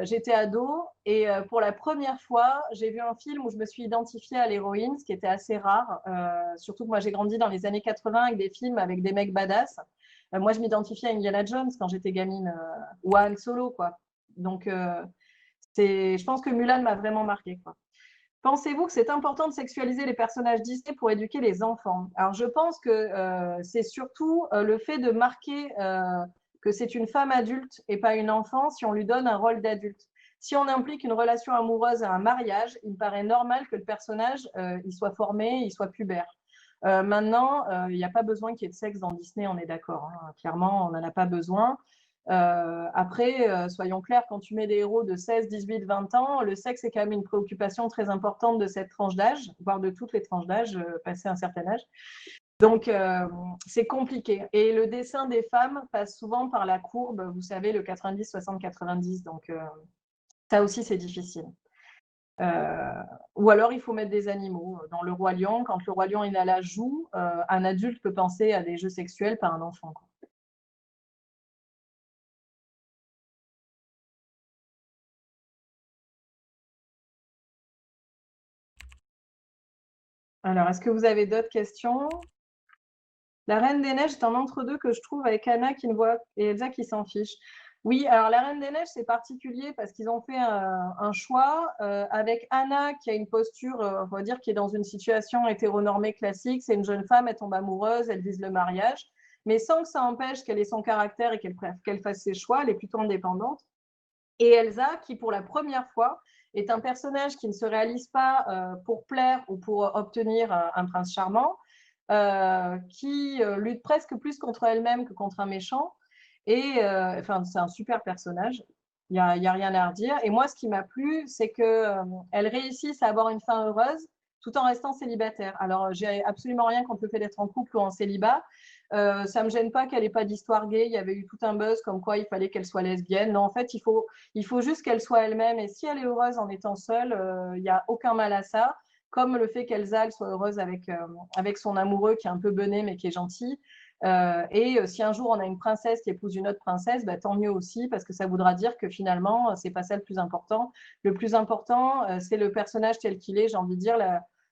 j'étais ado. Et pour la première fois, j'ai vu un film où je me suis identifiée à l'héroïne, ce qui était assez rare. Surtout que moi, j'ai grandi dans les années 80 avec des films avec des mecs badass. Moi, je m'identifiais à Indiana Jones quand j'étais gamine, ou à Han Solo, quoi. Donc, je pense que Mulan m'a vraiment marqué, quoi. Pensez-vous que c'est important de sexualiser les personnages Disney pour éduquer les enfants? Alors, je pense que c'est surtout le fait de marquer que c'est une femme adulte et pas une enfant si on lui donne un rôle d'adulte. Si on implique une relation amoureuse à un mariage, il me paraît normal que le personnage il soit formé, il soit pubère. Maintenant, il n'y a pas besoin qu'il y ait de sexe dans Disney, on est d'accord, hein. Clairement, on n'en a pas besoin. Après, soyons clairs, quand tu mets des héros de 16, 18, 20 ans, le sexe est quand même une préoccupation très importante de cette tranche d'âge, voire de toutes les tranches d'âge, passé un certain âge. Donc, c'est compliqué. Et le dessin des femmes passe souvent par la courbe, vous savez, le 90, 60, 90. Donc, ça aussi, c'est difficile. Ou alors, il faut mettre des animaux. Dans Le Roi Lion, quand le Roi Lion il a la joue, un adulte peut penser à des jeux sexuels, pas un enfant, quoi. Alors, est-ce que vous avez d'autres questions? La Reine des Neiges est un entre-deux que je trouve avec Anna qui ne voit et Elsa qui s'en fiche. Oui, alors la Reine des Neiges, c'est particulier parce qu'ils ont fait un choix avec Anna qui a une posture, on va dire, qui est dans une situation hétéronormée classique. C'est une jeune femme, elle tombe amoureuse, elle vise le mariage, mais sans que ça empêche qu'elle ait son caractère et qu'elle fasse ses choix, elle est plutôt indépendante. Et Elsa, qui pour la première fois est un personnage qui ne se réalise pas pour plaire ou pour obtenir un prince charmant, qui lutte presque plus contre elle-même que contre un méchant. Et enfin, c'est un super personnage. Il y a rien à redire. Et moi, ce qui m'a plu, c'est qu'elle réussisse à avoir une fin heureuse tout en restant célibataire. Alors, j'ai absolument rien contre le fait d'être en couple ou en célibat. Ça ne me gêne pas qu'elle n'ait pas d'histoire gay. Il y avait eu tout un buzz comme quoi il fallait qu'elle soit lesbienne. Non, en fait, il faut juste qu'elle soit elle-même. Et si elle est heureuse en étant seule, il n'y a aucun mal à ça. Comme le fait qu'Elsa soit heureuse avec son amoureux qui est un peu bené mais qui est gentil. Et si un jour on a une princesse qui épouse une autre princesse, bah, tant mieux aussi, parce que ça voudra dire que finalement, c'est pas ça le plus important. Le plus important, c'est le personnage tel qu'il est, j'ai envie de dire,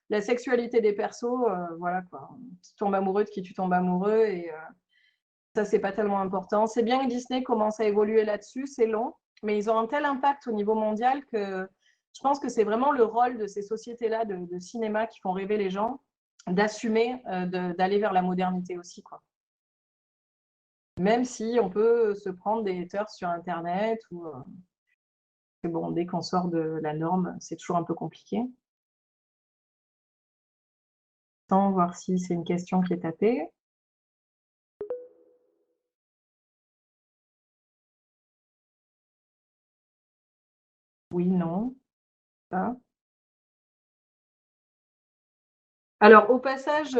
la sexualité des persos, voilà quoi. Tu tombes amoureux de qui tu tombes amoureux et ça, c'est pas tellement important. C'est bien que Disney commence à évoluer là-dessus, c'est long, mais ils ont un tel impact au niveau mondial que je pense que c'est vraiment le rôle de ces sociétés-là de cinéma qui font rêver les gens d'assumer d'aller vers la modernité aussi, quoi. Même si on peut se prendre des haters sur Internet ou bon, dès qu'on sort de la norme, c'est toujours un peu compliqué. Attends, voir si c'est une question qui est tapée. Oui, non, pas. Alors, au passage,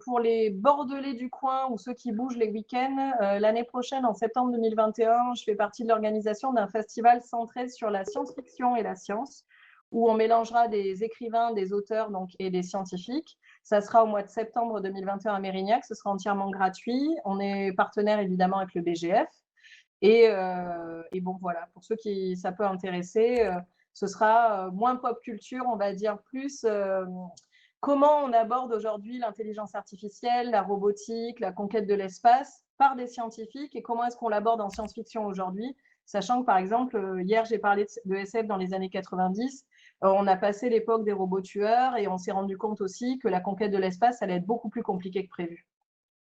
pour les Bordelais du coin ou ceux qui bougent les week-ends, l'année prochaine, en septembre 2021, je fais partie de l'organisation d'un festival centré sur la science-fiction et la science, où on mélangera des écrivains, des auteurs donc, et des scientifiques. Ça sera au mois de septembre 2021 à Mérignac, ce sera entièrement gratuit. On est partenaire évidemment avec le BGF. Et bon, voilà, pour ceux qui ça peut intéresser, ce sera moins pop culture, on va dire plus comment on aborde aujourd'hui l'intelligence artificielle, la robotique, la conquête de l'espace par des scientifiques et comment est-ce qu'on l'aborde en science-fiction aujourd'hui, sachant que par exemple, hier j'ai parlé de SF dans les années 90, on a passé l'époque des robots tueurs et on s'est rendu compte aussi que la conquête de l'espace allait être beaucoup plus compliquée que prévu.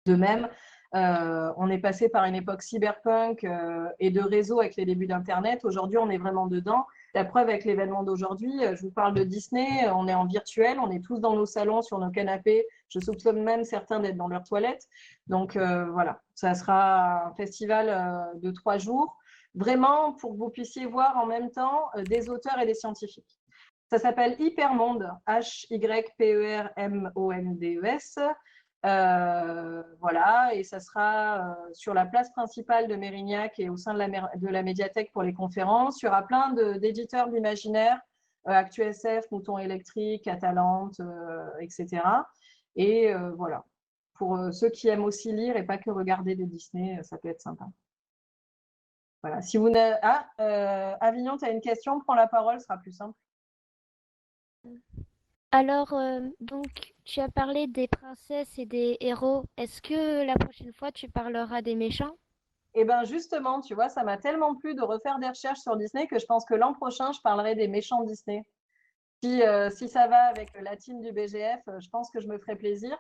De même, on est passé par une époque cyberpunk et de réseau avec les débuts d'Internet. Aujourd'hui, on est vraiment dedans. La preuve avec l'événement d'aujourd'hui, je vous parle de Disney, on est en virtuel, on est tous dans nos salons, sur nos canapés. Je soupçonne même certains d'être dans leurs toilettes. Donc voilà, ça sera un festival de 3 jours, vraiment pour que vous puissiez voir en même temps des auteurs et des scientifiques. Ça s'appelle Hypermonde, Hypermondes. Voilà, et ça sera sur la place principale de Mérignac et au sein de la médiathèque pour les conférences. Il y aura plein d'éditeurs d'imaginaire, ActuSF, Mouton électrique, Catalante, etc. Et voilà, pour ceux qui aiment aussi lire et pas que regarder des Disney, ça peut être sympa. Voilà, si vous n'avez... Avignon, tu as une question, prends la parole, ce sera plus simple. Alors, donc, tu as parlé des princesses et des héros. Est-ce que la prochaine fois, tu parleras des méchants? Et bien justement, tu vois, ça m'a tellement plu de refaire des recherches sur Disney que je pense que l'an prochain, je parlerai des méchants Disney. Si ça va avec la team du BGF, je pense que je me ferai plaisir.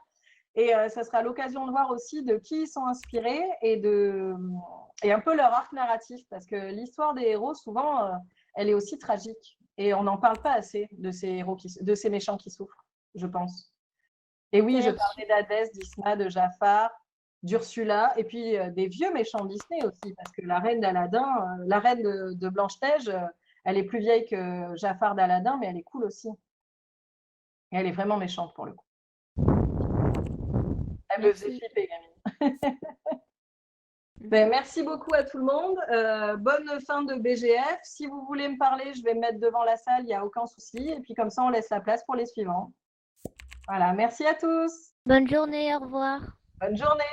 Et ça sera l'occasion de voir aussi de qui ils sont inspirés et un peu leur arc narratif. Parce que l'histoire des héros, souvent, elle est aussi tragique. Et on n'en parle pas assez de ces héros de ces méchants qui souffrent, je pense. Et oui, je parlais d'Hadès, d'Isma, de Jafar, d'Ursula, et puis des vieux méchants Disney aussi, parce que la reine d'Aladin, la reine de Blanche-Neige, elle est plus vieille que Jafar d'Aladin, mais elle est cool aussi. Et elle est vraiment méchante pour le coup. Elle me faisait flipper, gamine. Ben, merci beaucoup à tout le monde. Bonne fin de BGF. Si vous voulez me parler, je vais me mettre devant la salle, il n'y a aucun souci. Et puis comme ça, on laisse la place pour les suivants. Voilà, merci à tous. Bonne journée, au revoir. Bonne journée.